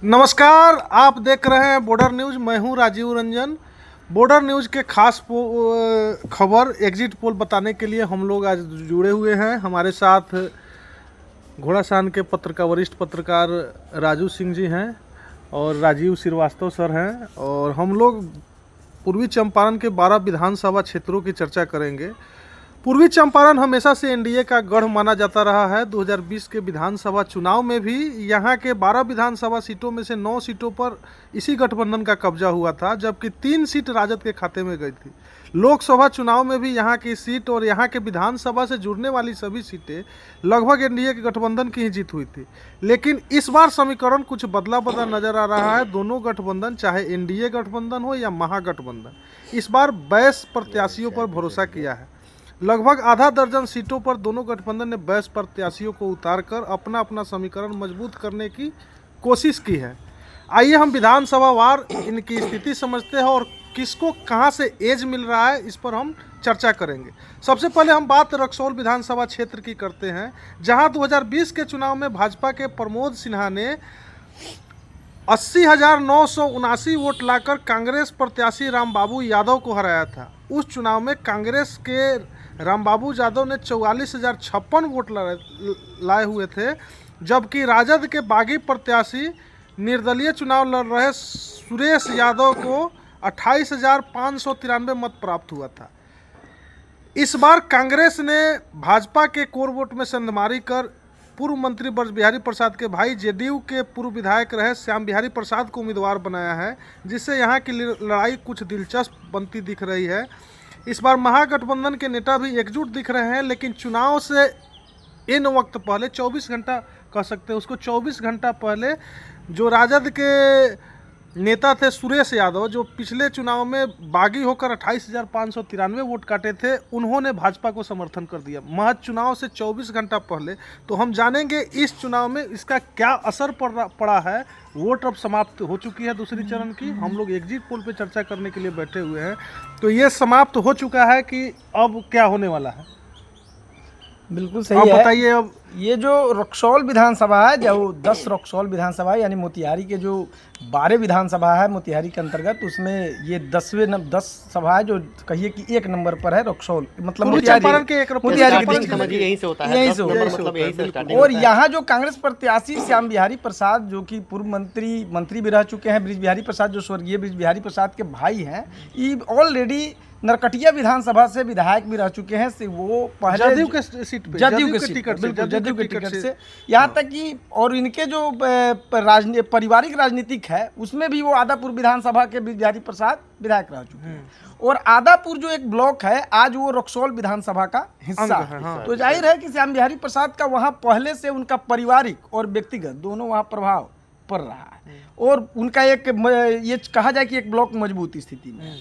नमस्कार, आप देख रहे हैं बॉर्डर न्यूज़। मैं हूं राजीव रंजन। बॉर्डर न्यूज़ के खास खबर एग्जिट पोल बताने के लिए हम लोग आज जुड़े हुए हैं। हमारे साथ घोड़ासान के वरिष्ठ पत्रकार राजू सिंह जी हैं और राजीव श्रीवास्तव सर हैं, और हम लोग पूर्वी चंपारण के 12 विधानसभा क्षेत्रों की चर्चा करेंगे। पूर्वी चंपारण हमेशा से एनडीए का गढ़ माना जाता रहा है। 2020 के विधानसभा चुनाव में भी यहाँ के 12 विधानसभा सीटों में से 9 सीटों पर इसी गठबंधन का कब्जा हुआ था, जबकि 3 सीट राजद के खाते में गई थी। लोकसभा चुनाव में भी यहाँ की सीट और यहाँ के विधानसभा से जुड़ने वाली सभी सीटें लगभग एनडीए के गठबंधन की ही जीत हुई थी। लेकिन इस बार समीकरण कुछ बदला नजर आ रहा है। दोनों गठबंधन, चाहे एनडीए गठबंधन हो या महागठबंधन, इस बार 22 प्रत्याशियों पर भरोसा किया है। लगभग आधा दर्जन सीटों पर दोनों गठबंधन ने 22 प्रत्याशियों को उतारकर अपना अपना समीकरण मजबूत करने की कोशिश की है। आइए हम विधानसभा वार इनकी स्थिति समझते हैं और किसको कहां से एज मिल रहा है, इस पर हम चर्चा करेंगे। सबसे पहले हम बात रक्सौल विधानसभा क्षेत्र की करते हैं, जहां 2020 के चुनाव में भाजपा के प्रमोद सिन्हा ने 80,979 वोट लाकर कांग्रेस प्रत्याशी रामबाबू यादव को हराया था। उस चुनाव में कांग्रेस के रामबाबू यादव ने 44,056 वोट लाए हुए थे, जबकि राजद के बागी प्रत्याशी निर्दलीय चुनाव लड़ रहे सुरेश यादव को 28,593 मत प्राप्त हुआ था। इस बार कांग्रेस ने भाजपा के कोर वोट में संधमारी कर पूर्व मंत्री ब्रज बिहारी प्रसाद के भाई जेडीयू के पूर्व विधायक रहे श्याम बिहारी प्रसाद को उम्मीदवार बनाया है, जिससे यहाँ की लड़ाई कुछ दिलचस्प बनती दिख रही है। इस बार महागठबंधन के नेता भी एकजुट दिख रहे हैं, लेकिन चुनाव से इन वक्त पहले 24 घंटा कह सकते हैं उसको, 24 घंटा पहले जो राजद के नेता थे सुरेश यादव, जो पिछले चुनाव में बागी होकर 28,593 वोट काटे थे, उन्होंने भाजपा को समर्थन कर दिया महज चुनाव से 24 घंटा पहले। तो हम जानेंगे इस चुनाव में इसका क्या असर पड़ा है। वोट अब समाप्त हो चुकी है दूसरी चरण की। हम लोग एग्जिट पोल पे चर्चा करने के लिए बैठे हुए हैं, तो ये समाप्त हो चुका है कि अब क्या होने वाला है? बिल्कुल सही है। बताइए। अब ये जो रक्सौल विधानसभा है, जो 10 रक्सौल विधानसभा है, यानी मोतिहारी के जो 12 विधानसभा है मोतिहारी के अंतर्गत, उसमें ये 10 सभा है जो कहिए कि 1 नंबर पर है रक्सौल, मतलब मोतिहारी के यहीं से होता है। और यहाँ जो कांग्रेस प्रत्याशी श्याम बिहारी प्रसाद, जो कि पूर्व मंत्री भी रह चुके हैं, ब्रिज बिहारी प्रसाद जो स्वर्गीय ब्रिज बिहारी प्रसाद के भाई हैं, ये ऑलरेडी नरकटिया विधानसभा से विधायक भी रह चुके हैं। वो पहले जदयू के सीट पे, जदयू के टिकट से, यहाँ तक कि और इनके जो पारिवारिक राजनीतिक है उसमें भी वो आदापुर विधानसभा के बिहारी प्रसाद विधायक रह चुके हैं। और आदापुर जो एक ब्लॉक है, आज वो रक्सौल विधानसभा का हिस्सा है। हाँ। तो जाहिर है कि श्याम बिहारी प्रसाद का वहाँ पहले से उनका पारिवारिक और व्यक्तिगत दोनों वहाँ प्रभाव पड़ रहा है, और उनका एक ये कहा जाए कि एक ब्लॉक मजबूत स्थिति में।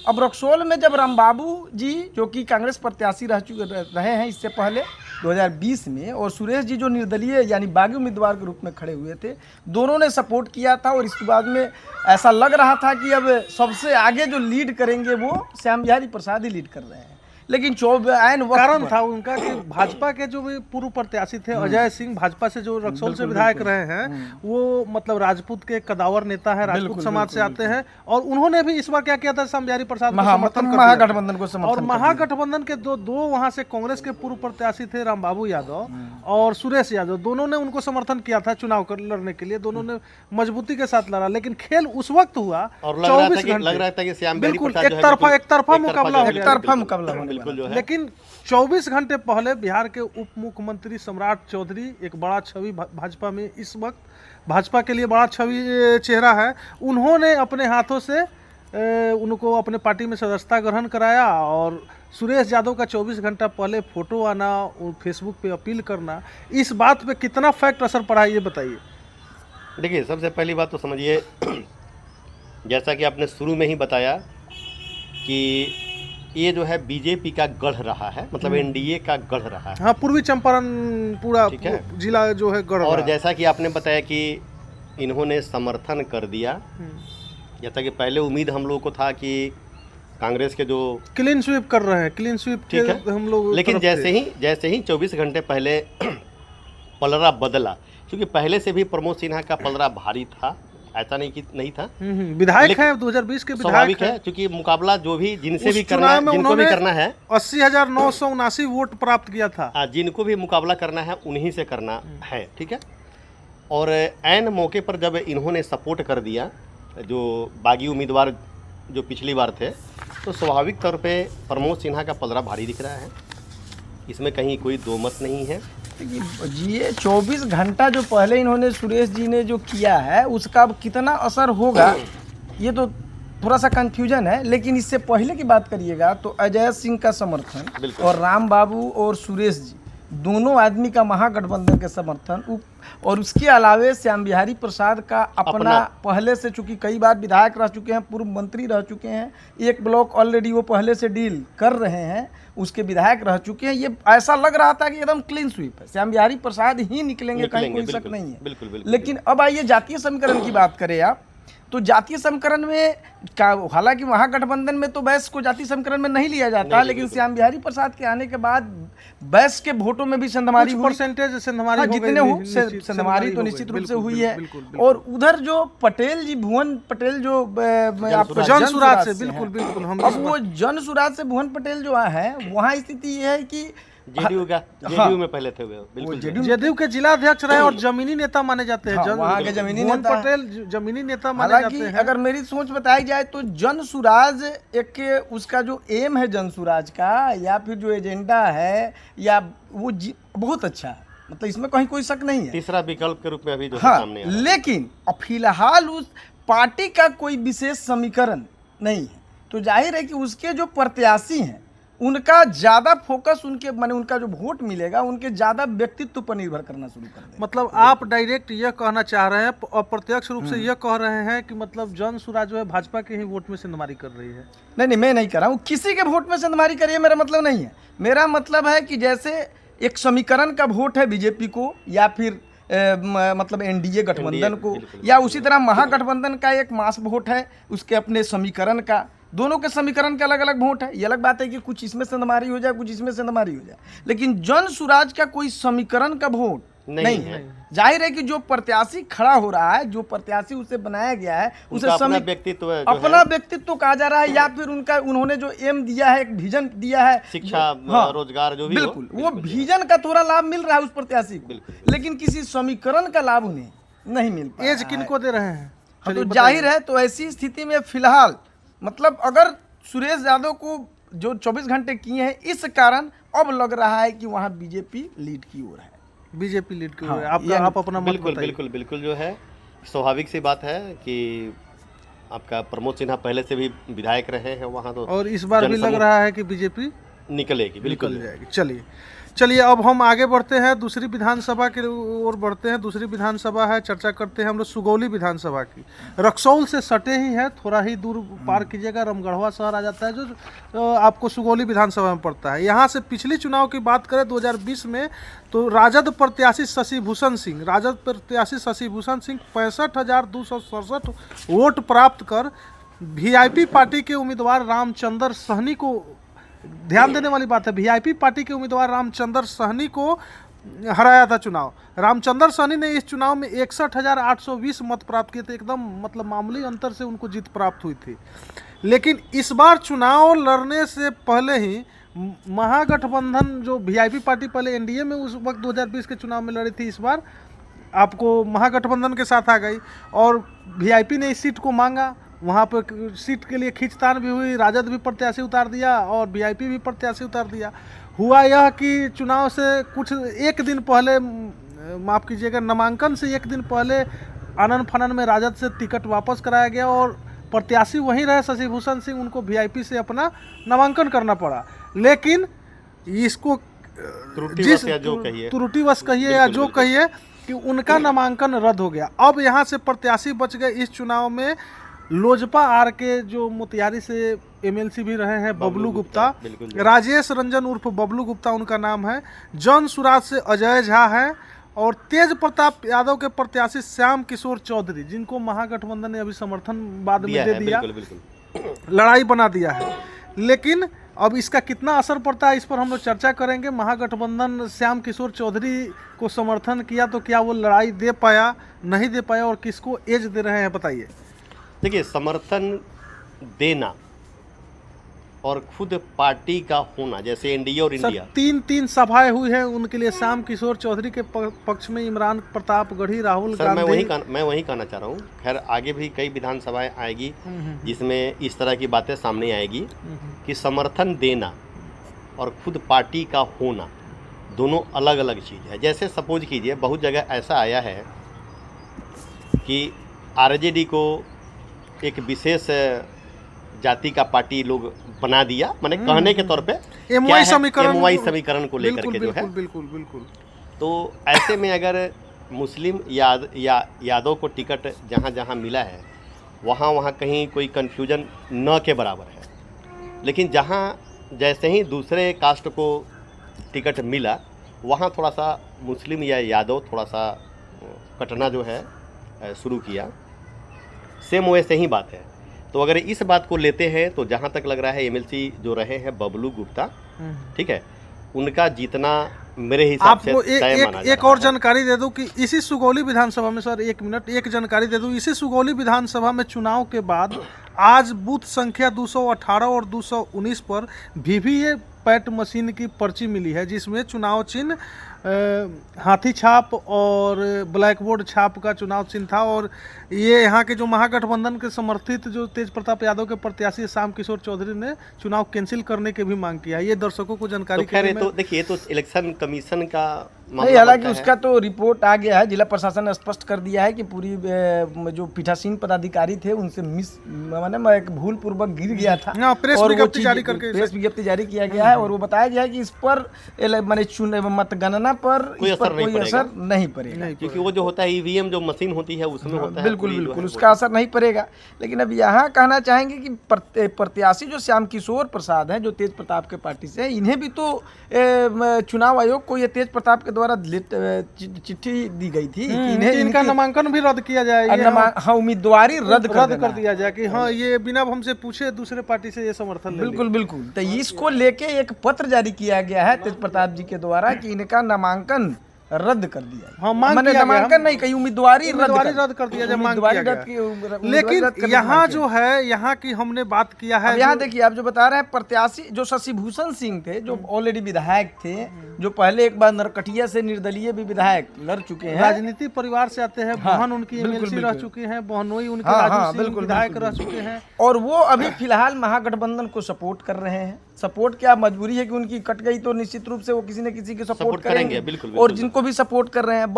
अब रक्सौल में जब रामबाबू जी, जो कि कांग्रेस प्रत्याशी रहे हैं इससे पहले 2020 में, और सुरेश जी जो निर्दलीय यानी बागी उम्मीदवार के रूप में खड़े हुए थे, दोनों ने सपोर्ट किया था। और इसके बाद में ऐसा लग रहा था कि अब सबसे आगे जो लीड करेंगे वो श्याम बिहारी प्रसाद ही लीड कर रहे हैं। लेकिन कारण था उनका कि भाजपा के जो भी पूर्व प्रत्याशी थे अजय सिंह, भाजपा से जो रक्सौल से विधायक रहे हैं, वो मतलब राजपूत के कदावर नेता है, राजपूत समाज से आते हैं, और उन्होंने भी इस बार क्या किया था, श्याम बिहारी प्रसाद महागठबंधन को समर्थन। और महागठबंधन के दो वहां से कांग्रेस के पूर्व प्रत्याशी थे रामबाबू यादव और सुरेश यादव, दोनों ने उनको समर्थन किया था चुनाव लड़ने के लिए। दोनों ने मजबूती के साथ लड़ा, लेकिन खेल उस वक्त हुआ 24 घंटे, बिल्कुल एक तरफा मुकाबला, लेकिन 24 घंटे पहले बिहार के उप मुख्यमंत्री सम्राट चौधरी, एक बड़ा छवि भाजपा में, इस वक्त भाजपा के लिए बड़ा छवि चेहरा है, उन्होंने अपने हाथों से उनको अपने पार्टी में सदस्यता ग्रहण कराया। और सुरेश यादव का 24 घंटा पहले फोटो आना, फेसबुक पे अपील करना, इस बात पे कितना फैक्ट असर पड़ा है ये बताइए। देखिए, सबसे पहली बात तो समझिए, जैसा कि आपने शुरू में ही बताया कि ये जो है बीजेपी का गढ़ रहा है, मतलब एनडीए का गढ़ रहा है। हाँ, पूर्वी चंपारण पूरा जिला जो है गढ़। और जैसा कि आपने बताया कि इन्होंने समर्थन कर दिया, जैसा कि पहले उम्मीद हम लोगों को था कि कांग्रेस के जो क्लीन स्वीप कर रहे हैं, क्लीन स्वीप के हम लोग, लेकिन जैसे ही 24 घंटे पहले पलड़ा बदला, क्योंकि पहले से भी प्रमोद सिन्हा का पलड़ा भारी था, ऐसा नहीं कि नहीं था। विधायक है 2020 के विधायक स्वाभाविक है, क्योंकि मुकाबला जो भी जिनसे भी करना है, जिनको भी करना है 80,979 वोट प्राप्त किया था। जिनको भी मुकाबला करना है उन्हीं से करना है, ठीक है। और ऐन मौके पर जब इन्होंने सपोर्ट कर दिया जो बागी उम्मीदवार जो पिछली बार थे, तो स्वाभाविक तौर पे प्रमोद सिन्हा का पलड़ा भारी दिख रहा है, इसमें कहीं कोई दो मत नहीं है। ये 24 घंटा जो पहले इन्होंने सुरेश जी ने जो किया है उसका अब कितना असर होगा ये तो थोड़ा सा कंफ्यूजन है। लेकिन इससे पहले की बात करिएगा तो अजय सिंह का समर्थन और राम बाबू और सुरेश जी दोनों आदमी का महागठबंधन के समर्थन, और उसके अलावे श्याम बिहारी प्रसाद का अपना पहले से, चूंकि कई बार विधायक रह चुके हैं, पूर्व मंत्री रह चुके हैं, एक ब्लॉक ऑलरेडी वो पहले से डील कर रहे हैं, उसके विधायक रह चुके हैं। ये ऐसा लग रहा था कि एकदम क्लीन स्वीप है, श्याम बिहारी प्रसाद ही निकलेंगे, कहीं कोई शक नहीं है। बिल्कुल। लेकिन अब आइए जातीय समीकरण की बात करें आप, तो जातीय समीकरण में हालांकि महागठबंधन में तो बैस को जातीय समीकरण में नहीं लिया जाता, लेकिन श्याम बिहारी प्रसाद के आने के बाद बैस के वोटों में भी संधमारी हुई, परसेंटेज संधमारी जितने हो संधमारी तो निश्चित रूप से हुई है। और उधर जो पटेल जी, भुवन पटेल जो जन सुराज से, बिल्कुल हम अब वो जन सुराज से भुवन पटेल जो है, वहाँ स्थिति ये है कि जेडीयू में पहले थे, बिल्कुल जेडीयू के जिला अध्यक्ष रहे और जमीनी नेता माने जाते हैं। वहाँ के जमीनी भुवन नेता पटेल जमीनी नेता माने जाते हैं। अगर मेरी सोच बताई जाए तो जन सुराज एक उसका जो एम है जन सुराज का, या फिर जो एजेंडा है, या वो बहुत अच्छा है, मतलब इसमें कहीं कोई शक नहीं है, तीसरा विकल्प के रूप में अभी जो सामने है। लेकिन फिलहाल उस पार्टी का कोई विशेष समीकरण नहीं है, तो जाहिर है कि उसके जो प्रत्याशी हैं उनका ज्यादा फोकस, उनके माने उनका जो वोट मिलेगा उनके ज्यादा व्यक्तित्व पर निर्भर करना शुरू कर देगा। मतलब आप डायरेक्ट ये कहना चाह रहे हैं, अप्रत्यक्ष रूप से ये कह रहे हैं कि मतलब जन सुराज जो है भाजपा के ही वोट में संधमारी कर रही है। नहीं, मैं नहीं कर रहा हूँ किसी के वोट में संधमारी करिए, मेरा मतलब नहीं है। मेरा मतलब है कि जैसे एक समीकरण का वोट है बीजेपी को, या फिर मतलब एनडीए गठबंधन को, या उसी तरह महागठबंधन का एक मास वोट है उसके अपने समीकरण का, दोनों के समीकरण के अलग अलग वोट है। ये अलग बात है कि कुछ इसमें संधमारी हो जाए, कुछ इसमें संधमारी हो जाए, लेकिन जन सुराज का कोई समीकरण का वोट नहीं है। जाहिर है कि जो प्रत्याशी खड़ा हो रहा है, जो प्रत्याशी उसे बनाया गया है, उसे अपना व्यक्तित्व अपना व्यक्तित्व कहा जा रहा है, या फिर उन्होंने जो एम दिया है, एक विजन दिया है, शिक्षा, रोजगार, जो भी बिल्कुल वो विजन का थोड़ा लाभ मिल रहा है उस प्रत्याशी को, लेकिन किसी समीकरण का लाभ उन्हें नहीं मिल पा रहा है। एज किनको दे रहे हैं? तो जाहिर है, तो ऐसी स्थिति में फिलहाल मतलब अगर सुरेश यादव को जो 24 घंटे किए हैं, इस कारण अब लग रहा है कि वहाँ बीजेपी लीड की ओर है, बीजेपी लीड की ओर है। आप अपना मत बताइए। बिल्कुल जो है स्वाभाविक सी बात है कि आपका प्रमोद सिन्हा पहले से भी विधायक रहे हैं वहाँ, तो और इस बार भी लग रहा है कि बीजेपी निकलेगी, बिल्कुल निकल जाएगी। चलिए अब हम आगे बढ़ते हैं, दूसरी विधानसभा की ओर बढ़ते हैं। दूसरी विधानसभा है, चर्चा करते हैं हम लोग सुगौली विधानसभा की। रक्सौल से सटे ही है, थोड़ा ही दूर पार कीजिएगा रमगढ़वा शहर आ जाता है, जो आपको सुगौली विधानसभा में पड़ता है। यहाँ से पिछली चुनाव की बात करें 2020 में, तो राजद प्रत्याशी शशि भूषण सिंह 65,267 वोट प्राप्त कर वीआईपी पार्टी के उम्मीदवार रामचंद्र सहनी को, ध्यान देने वाली बात है, वीआईपी पार्टी के उम्मीदवार रामचंद्र सहनी को हराया था चुनाव। रामचंद्र सहनी ने इस चुनाव में 61,820 मत प्राप्त किए थे, एकदम मतलब मामूली अंतर से उनको जीत प्राप्त हुई थी। लेकिन इस बार चुनाव लड़ने से पहले ही महागठबंधन, जो वीआईपी पार्टी पहले एनडीए में उस वक्त 2020 के चुनाव में लड़ी थी, इस बार आपको महागठबंधन के साथ आ गई और वीआईपी ने इस सीट को मांगा। वहाँ पर सीट के लिए खींचतान भी हुई, राजद भी प्रत्याशी उतार दिया और वीआईपी भी प्रत्याशी उतार दिया। हुआ यह कि चुनाव से कुछ एक दिन पहले, माफ़ कीजिएगा, नामांकन से एक दिन पहले आनन फानन में राजद से टिकट वापस कराया गया और प्रत्याशी वहीं रहे शशि भूषण सिंह, उनको वीआईपी से अपना नामांकन करना पड़ा। लेकिन इसको त्रुटिवश कहिए या जो कहिए कि उनका नामांकन रद्द हो गया। अब यहाँ से प्रत्याशी बच गए इस चुनाव में लोजपा आर के, जो मोतिहारी से एमएलसी भी रहे हैं, बबलू गुप्ता, राजेश रंजन उर्फ बबलू गुप्ता उनका नाम है। जन सुराज से अजय झा है और तेज प्रताप यादव के प्रत्याशी श्याम किशोर चौधरी, जिनको महागठबंधन ने अभी समर्थन बाद में दे दिया, लड़ाई बना दिया है। लेकिन अब इसका कितना असर पड़ता है इस पर हम लोग चर्चा करेंगे। महागठबंधन श्याम किशोर चौधरी को समर्थन किया तो क्या वो लड़ाई दे पाया, नहीं दे पाया, और किसको एज दे रहे हैं बताइए। देखिए, समर्थन देना और खुद पार्टी का होना, जैसे एनडीए और सर इंडिया, 3 सभाएं हुई हैं उनके लिए, श्याम किशोर चौधरी के पक्ष में इमरान प्रताप गढ़ी, राहुल सर गांधी। मैं वही कहना चाह रहा हूँ। खैर आगे भी कई विधानसभाएं आएगी जिसमें इस तरह की बातें सामने आएगी कि समर्थन देना और खुद पार्टी का होना दोनों अलग अलग चीज़ है। जैसे सपोज कीजिए, बहुत जगह ऐसा आया है कि आरजेडी को एक विशेष जाति का पार्टी लोग बना दिया, माने कहने के तौर पे एमवाई समीकरण को लेकर के जो है। बिल्कुल बिल्कुल। तो ऐसे में अगर मुस्लिम यादव को टिकट जहाँ जहाँ मिला है वहाँ कहीं कोई कन्फ्यूजन न के बराबर है, लेकिन जहाँ जैसे ही दूसरे कास्ट को टिकट मिला वहाँ थोड़ा सा मुस्लिम या यादव थोड़ा सा कटना जो है शुरू किया। सेम वैसे ही बात है। तो अगर इस बात को लेते हैं तो जहाँ तक लग रहा है एमएलसी जो रहे हैं बबलू गुप्ता, ठीक है, उनका जीतना मेरे हिसाब से आपको तय माना जा एक रहा और है। जानकारी दे दूं कि इसी सुगौली विधानसभा में, सर 1 मिनट, एक जानकारी दे दूं, इसी सुगौली विधानसभा में चुनाव के बाद आज बूथ संख्या 218 और 219 पर वीवीपैट मशीन की पर्ची मिली है, जिसमें चुनाव चिन्ह हाथी छाप और ब्लैक बोर्ड छाप का चुनाव चिन्ह था। और ये यहाँ के जो महागठबंधन के समर्थित जो तेज प्रताप यादव के प्रत्याशी श्याम किशोर चौधरी ने चुनाव कैंसिल करने की भी मांग किया है। ये दर्शकों को जानकारी तो खैर ये तो देखिए, ये तो इलेक्शन कमीशन का नहीं, मामला हालांकि होता है। उसका तो रिपोर्ट आ गया है। जिला प्रशासन ने स्पष्ट कर दिया है कि पूरी जो पीठासीन पदाधिकारी थे उनसे माने एक भूल पूर्वक गिर गया था। हाँ, प्रेस और वो विज्ञप्ति चीज- जारी करके प्रेस विज्ञप्ति जारी किया गया है और वो बताया गया है कि इस पर माने मतगणना पर कोई इस पर असर नहीं कोई असर नहीं पड़ेगा। नहीं क्योंकि वो जो होता है ईवीएम जो मशीन होती है उसमें होता है बिल्कुल पूरी जो बिल्कुल है उसका असर नहीं पड़ेगा। लेकिन अब यहाँ कहना चाहेंगे कि प्रत्याशी जो श्याम किशोर प्रसाद हैं, जो तेज प्रताप के पार्टी से हैं, इन्हें भी तो चुनाव आयोग को ये तेज प्रताप के द्वारा चिट्ठी दी गई थी कि इन्हें इनका नामांकन भी रद्द किया जाए, ये हाँ उम्मीदवारी रद्द कर दिया जाए कि हाँ ये बिना हमसे पूछे दूसरे पार्टी से ये समर्थन ले बिल्कुल बिल्कुल। तो इसको लेके एक पत्र जारी किया गया है तेज प्रताप जी के द्वारा कि इनका नामांकन रद्द कर दिया है। हाँ, मांग मैंने किया गया। नामांकन नहीं कही, उम्मीदवारी रद्द कर दिया जाए, मांग उम्मीदवारी किया रद्द गया। की- लेकिन रद्द करने की यहाँ मांग जो है, यहाँ की हमने बात किया है, अब यहाँ देखिए, आप जो बता रहे हैं प्रत्याशी जो शशिभूषण सिंह थे, जो ऑलरेडी विधायक थे, जो पहले एक बार नरकटिया से निर्दलीय भी विधायक लड़ चुके हैं, राजनीति परिवार से आते हैं। हाँ, बहन उनकी बिल्कुल, एमएलसी रह बिल्कुल। चुके हैं, बहनोई उनके हाँ, राजू हाँ, सिंह बिल्कुल, विधायक बिल्कुल, रह चुके हैं। और वो अभी फिलहाल महागठबंधन को सपोर्ट कर रहे हैं। सपोर्ट क्या मजबूरी है कि उनकी कट गई तो निश्चित रूप से वो किसी न किसी के सपोर्ट करेंगे। बिल्कुल, और बिल्कुल। जिनको भी सपोर्ट कर रहे हैं,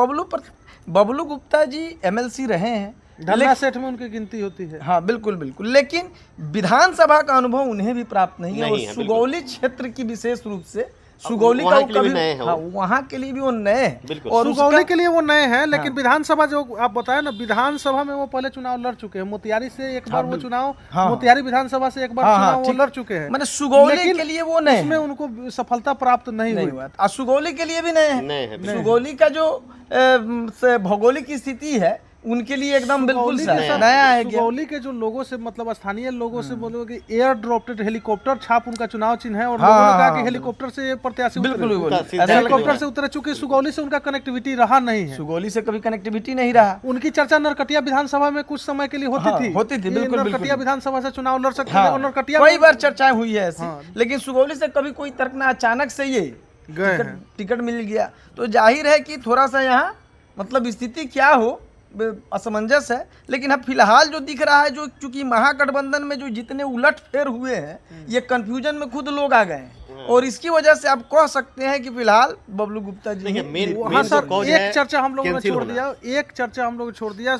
बबलू गुप्ता जी एमएलसी रहे हैं, धन्ना सेठ में उनकी गिनती होती है। हाँ बिल्कुल बिल्कुल, लेकिन विधानसभा का अनुभव उन्हें भी प्राप्त नहीं है। और नहीं है, बिल्कुल। सुगौली क्षेत्र की विशेष रूप से सुगौली का वहाँ वो के लिए भी कभी नए हैं वो। हाँ, वहाँ के लिए भी वो नए हैं। बिल्कुल। और सुगौली उसका के लिए वो नए हैं, लेकिन विधानसभा जो आप बताए ना, विधानसभा में वो पहले चुनाव लड़ चुके हैं। मोतिहारी से एक बार वो चुनाव, हाँ। मोतिहारी विधानसभा से एक बार हाँ, हाँ, चुनाव वो ठीक। लड़ चुके हैं। मैंने सुगौली लेकिन के लिए वो नए उसमें हैं। उनको सफलता प्राप्त नहीं नहीं हुई। हुआ। सुगौली के लिए भी नए हैं। नए हैं, बिल्कुल। सुगौली का जो भौगोलिक स्थिति है उनके लिए एकदम बिल्कुल सुगौली सा के साथ- नया है क्या? सुगौली के जो लोगों से, मतलब स्थानीय लोगों से बोलो कि एयर ड्रॉप्टेड हेलीकॉप्टर छाप उनका चुनाव चिन्ह है, और हाँ, लोगों ने हाँ, कहा हाँ, कि हेलीकॉप्टर से ये प्रत्याशी बिल्कुल उतरे। बिल्कुल। उनका सीधा ऐसा हेलीकॉप्टर लगता से उतरे, चूंकि सुगौली से उनका कनेक्टिविटी रहा नहीं है। सुगौली से कभी कनेक्टिविटी नहीं रहा। उनकी चर्चा नरकटिया विधानसभा में कुछ समय के लिए होती हाँ, थी। होती थी, कि बिल्कुल, नरकटिया बिल्कुल। विधानसभा से चुनाव लड़ सकते हैं, और नरकटिया कई में बार चर्चाएं हुई है ऐसी। हाँ। लेकिन सुगौली से कभी कोई तर्क ना, अचानक से ये गए हैं। टिकट मिल गया। तो जाहिर है कि थोड़ा सा यहाँ मतलब स्थिति क्या हो, असमंजस है। लेकिन अब फिलहाल जो दिख रहा है, जो चूंकि महागठबंधन में जो जितने उलट फेर हुए हैं, ये कंफ्यूजन में खुद लोग आ गए हैं, और इसकी वजह से आप कह सकते हैं कि फिलहाल बबलू गुप्ता जी देखिए, मेन हाँ सर, तो एक चर्चा हम लोगों ने कैंसिल छोड़ होना। दिया, एक चर्चा हम लोगों ने छोड़ दिया।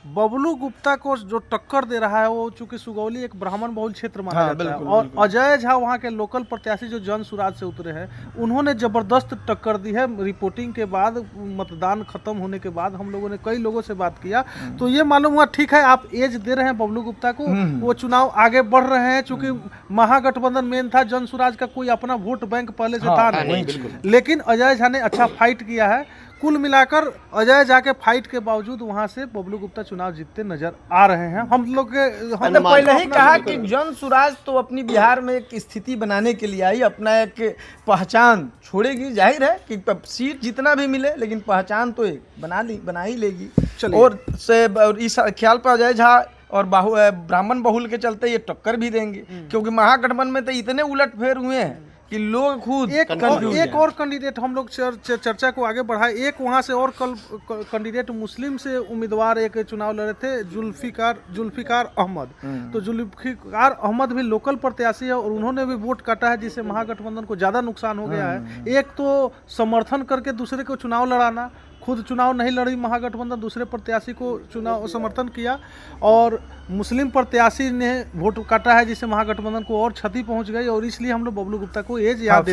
बबलू गुप्ता को जो टक्कर दे रहा है, वो चूंकि सुगौली एक ब्राह्मण बहुल क्षेत्र माना हाँ, जाता है, बिल्कुल, और बिल्कुल। अजय झा वहाँ के लोकल प्रत्याशी जो जन सुराज से उतरे हैं, उन्होंने जबरदस्त टक्कर दी है। रिपोर्टिंग के बाद, मतदान खत्म होने के बाद हम लोगों ने कई लोगों से बात किया, तो ये मालूम हुआ ठीक है, आप एज दे रहे हैं बबलू गुप्ता को, वो चुनाव आगे बढ़ रहे हैं। चूंकि महागठबंधन मेन था, जन सुराज का कोई अपना वोट बैंक पहले से था नहीं, नहीं, बिल्कुल। लेकिन अजय झा ने अच्छा फाइट किया है। कुल मिलाकर अजय झा के फाइट के बावजूद वहां से बबलू गुप्ता चुनाव जीतते नजर आ रहे हैं। हम लोग के हमने पहले ही कहा कि जन सुराज तो अपनी बिहार में एक स्थिति बनाने के लिए आई, अपना एक पहचान छोड़ेगी। जाहिर है कि सीट जितना भी मिले लेकिन पहचान तो एक बना ही लेगी। और इस ख्याल पर अजय झा और ब्राह्मण बहुल के चलते ये टक्कर भी देंगे, क्योंकि महागठबंधन में तो इतने उलटफेर हुए हैं कि लोग खुद एक और कैंडिडेट हम लोग चर्चा को आगे बढ़ाए। एक वहां से और कल कैंडिडेट मुस्लिम से उम्मीदवार एक चुनाव लड़े थे, जुल्फिकार अहमद। तो जुल्फिकार अहमद भी लोकल प्रत्याशी है और उन्होंने भी वोट काटा है, जिससे महागठबंधन को ज्यादा नुकसान हो गया है। एक तो समर्थन करके दूसरे को चुनाव लड़ाना, खुद चुनाव नहीं लड़ी महागठबंधन, दूसरे प्रत्याशी को चुनाव समर्थन किया, और मुस्लिम प्रत्याशी ने वोट काटा है, जिससे महागठबंधन को और क्षति पहुंच गई। और इसलिए हम लोग बबलू गुप्ता को एज याद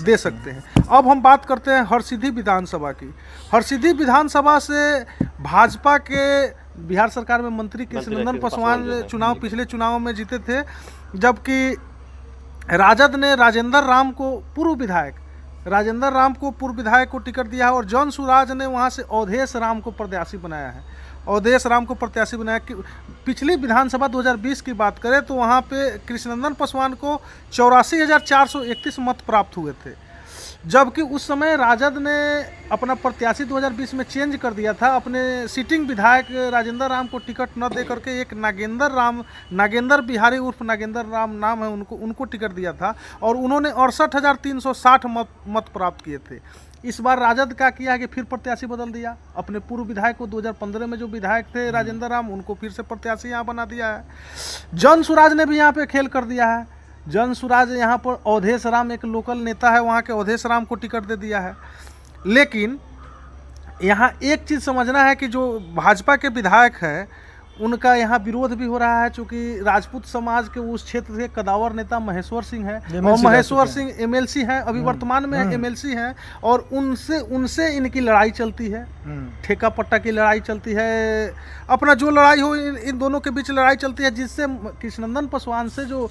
दे सकते हैं। अब हम बात करते हैं हरसिद्धि विधानसभा की। हरसिद्धि विधानसभा से भाजपा के बिहार सरकार में मंत्री कृष्णनंदन पासवान चुनाव पिछले चुनाव में जीते थे, जबकि राजद ने राजेंद्र राम को पूर्व विधायक को टिकट दिया है, और जॉन सुराज ने वहां से अवधेश राम को प्रत्याशी बनाया है। कि पिछली विधानसभा 2020 की बात करें तो वहां पे कृष्णनंदन पासवान को 84,431 मत प्राप्त हुए थे, जबकि उस समय राजद ने अपना प्रत्याशी 2020 में चेंज कर दिया था। अपने सिटिंग विधायक राजेंद्र राम को टिकट न दे करके एक नागेंद्र बिहारी उर्फ नागेंद्र राम नाम है, उनको टिकट दिया था, और उन्होंने 68,360 मत प्राप्त किए थे। इस बार राजद क्या किया है कि फिर प्रत्याशी बदल दिया। अपने पूर्व विधायक को 2015 में जो विधायक थे राजेंद्र राम, उनको फिर से प्रत्याशी यहाँ बना दिया है। जन सुराज ने भी यहाँ पे खेल कर दिया है। जन सुराज यहाँ पर अवधेश राम एक लोकल नेता है, वहाँ के अवधेश राम को टिकट दे दिया है। लेकिन यहाँ एक चीज़ समझना है कि जो भाजपा के विधायक है उनका यहाँ विरोध भी हो रहा है, चूँकि राजपूत समाज के उस क्षेत्र से कदावर नेता महेश्वर सिंह है, और महेश्वर सिंह एमएलसी हैं, अभी वर्तमान में एमएलसी हैं, और उनसे इनकी लड़ाई चलती है, ठेका पट्टा की लड़ाई चलती है। अपना जो लड़ाई हो इन दोनों के बीच लड़ाई चलती है, जिससे कृष्णनंदन पासवान से जो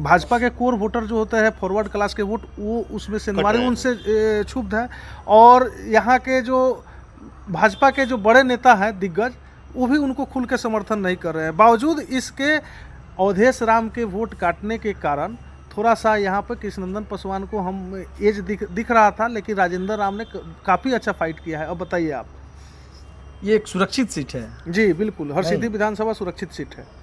भाजपा के कोर वोटर जो होते हैं, फॉरवर्ड क्लास के वोट, वो उसमें सेंधमारी उनसे क्षुब्ध है। और यहाँ के जो भाजपा के जो बड़े नेता हैं दिग्गज, वो भी उनको खुल के समर्थन नहीं कर रहे हैं। बावजूद इसके अवधेश राम के वोट काटने के कारण थोड़ा सा यहाँ पर कृष्णनंदन पासवान को हम एज दिख रहा था, लेकिन राजेंद्र राम ने काफ़ी अच्छा फाइट किया है। अब बताइए आप। ये एक सुरक्षित सीट है। जी बिल्कुल, हरसिद्धि विधानसभा सुरक्षित सीट है।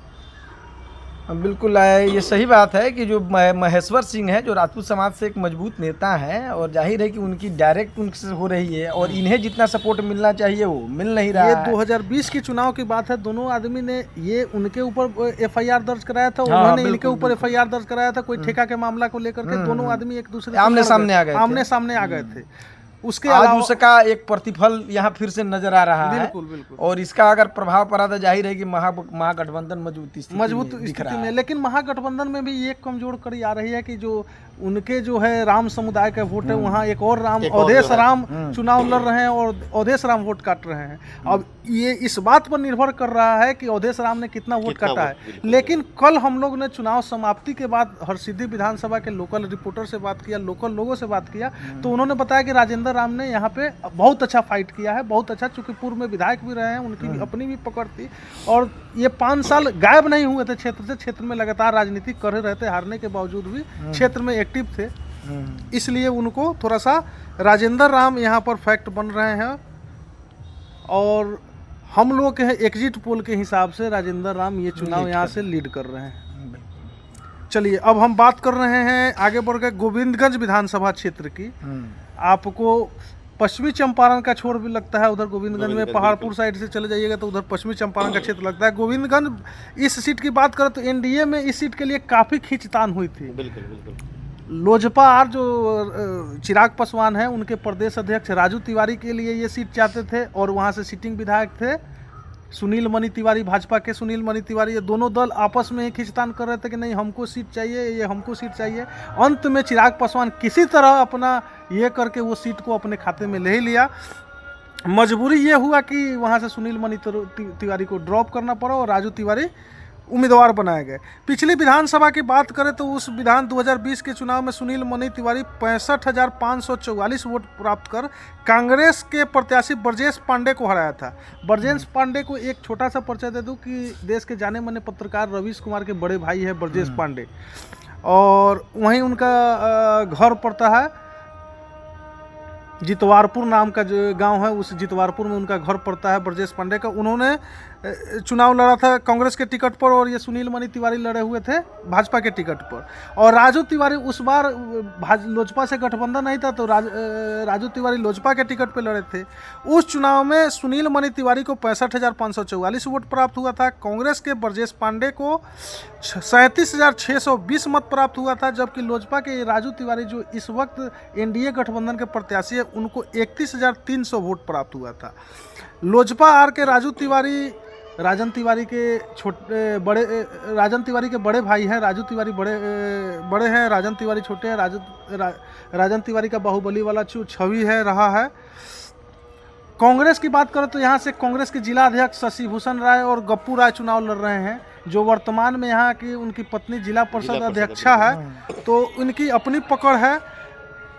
बिल्कुल, ये सही बात है कि जो महेश्वर सिंह है, जो राजपूत समाज से एक मजबूत नेता है, और जाहिर है कि उनकी डायरेक्ट उनसे हो रही है, और इन्हें जितना सपोर्ट मिलना चाहिए वो मिल नहीं रहा है। ये 2020 की चुनाव की बात है। दोनों आदमी ने ये उनके ऊपर एफआईआर दर्ज कराया था, उन्होंने इनके ऊपर एफआईआर दर्ज कराया था, कोई ठेका के मामला को लेकर के। दोनों आदमी एक दूसरे आमने सामने आ गए थे। उसके आज उसका एक प्रतिफल यहाँ फिर से नजर आ रहा है। बिल्कुल। और इसका अगर प्रभाव पड़ा तो जाहिर है कि महागठबंधन मजबूत स्थिति में। लेकिन महागठबंधन में भी ये कमजोर कड़ी आ रही है कि जो उनके जो है राम समुदाय का वोट है, वहाँ एक और अवधेश राम चुनाव लड़ रहे हैं, और अवधेश राम वोट काट रहे हैं। अब ये इस बात पर निर्भर कर रहा है कि अवधेश राम ने कितना वोट काटा है। लेकिन कल हम लोग ने चुनाव समाप्ति के बाद हरसिद्धि विधानसभा के लोकल रिपोर्टर से बात किया, लोकल लोगों से बात किया, तो उन्होंने बताया कि राजेंद्र राम ने यहाँ पे बहुत अच्छा फाइट किया है, बहुत अच्छा, चूंकि पूर्व में विधायक भी रहे हैं, उनकी अपनी भी पकड़ थी, और ये 5 साल गायब नहीं हुए थे क्षेत्र से। क्षेत्र में लगातार राजनीति कर रहे रहते, हारने के बावजूद भी क्षेत्र में एक्टिव थे। इसलिए उनको थोड़ा सा राजेंद्र राम यहाँ पर फैक्ट बन रहे हैं, और हम लोग के एग्जिट पोल के हिसाब से राजेंद्र राम ये चुनाव यहाँ से लीड कर रहे हैं। चलिए अब हम बात कर रहे हैं आगे बढ़ के गोविंदगंज विधानसभा क्षेत्र की। आपको पश्चिमी चंपारण का छोर भी लगता है, उधर गोविंदगंज में पहाड़पुर साइड से चले जाइएगा तो उधर पश्चिमी चंपारण का क्षेत्र लगता है। गोविंदगंज इस सीट की बात करें तो एनडीए में इस सीट के लिए काफ़ी खींचतान हुई थी। बिल्कुल। लोजपा जो चिराग पासवान हैं, उनके प्रदेश अध्यक्ष राजू तिवारी के लिए ये सीट चाहते थे, और वहाँ से सिटिंग विधायक थे सुनील मणि तिवारी, भाजपा के सुनील मणि तिवारी। ये दोनों दल आपस में ही खींचतान कर रहे थे कि नहीं हमको सीट चाहिए, ये हमको सीट चाहिए। अंत में चिराग पासवान किसी तरह अपना ये करके वो सीट को अपने खाते में ले ही लिया। मजबूरी ये हुआ कि वहाँ से सुनील मणि तिवारी को ड्रॉप करना पड़ा, और राजू तिवारी उम्मीदवार बनाए गए। पिछली विधानसभा की बात करें तो उस 2020 के चुनाव में सुनील मणि तिवारी 65,544 वोट प्राप्त कर कांग्रेस के प्रत्याशी ब्रजेश पांडे को हराया था। ब्रजेश पांडे को एक छोटा सा परिचय दे दूं कि देश के जाने माने पत्रकार रवीश कुमार के बड़े भाई है ब्रजेश पांडे, और वहीं उनका घर पड़ता है जितवारपुर नाम का जो गांव है, उस जितवारपुर में उनका घर पड़ता है ब्रजेश पांडे का। उन्होंने चुनाव लड़ा था कांग्रेस के टिकट पर, और ये सुनील मणि तिवारी लड़े हुए थे भाजपा के टिकट पर। और राजू तिवारी उस बार लोजपा से गठबंधन नहीं था, तो राजू तिवारी लोजपा के टिकट पर लड़े थे। उस चुनाव में सुनील मणि तिवारी को 65,544 वोट प्राप्त हुआ था। कांग्रेस के ब्रजेश पांडे को 37,620 मत प्राप्त हुआ था, जबकि लोजपा के राजू तिवारी जो इस वक्त एनडीए गठबंधन के प्रत्याशी है उनको 31,300 वोट प्राप्त हुआ था। लोजपा आर के राजू तिवारी राजन तिवारी के राजन तिवारी के बड़े भाई हैं। राजू तिवारी बड़े हैं, राजन तिवारी छोटे हैं। राजन तिवारी का बाहुबली वाला छवि है रहा है। कांग्रेस की बात करें तो यहाँ से कांग्रेस के जिला अध्यक्ष शशि भूषण राय और गप्पू राय चुनाव लड़ रहे हैं, जो वर्तमान में यहाँ की उनकी पत्नी जिला परिषद अध्यक्षा है, तो उनकी अपनी पकड़ है।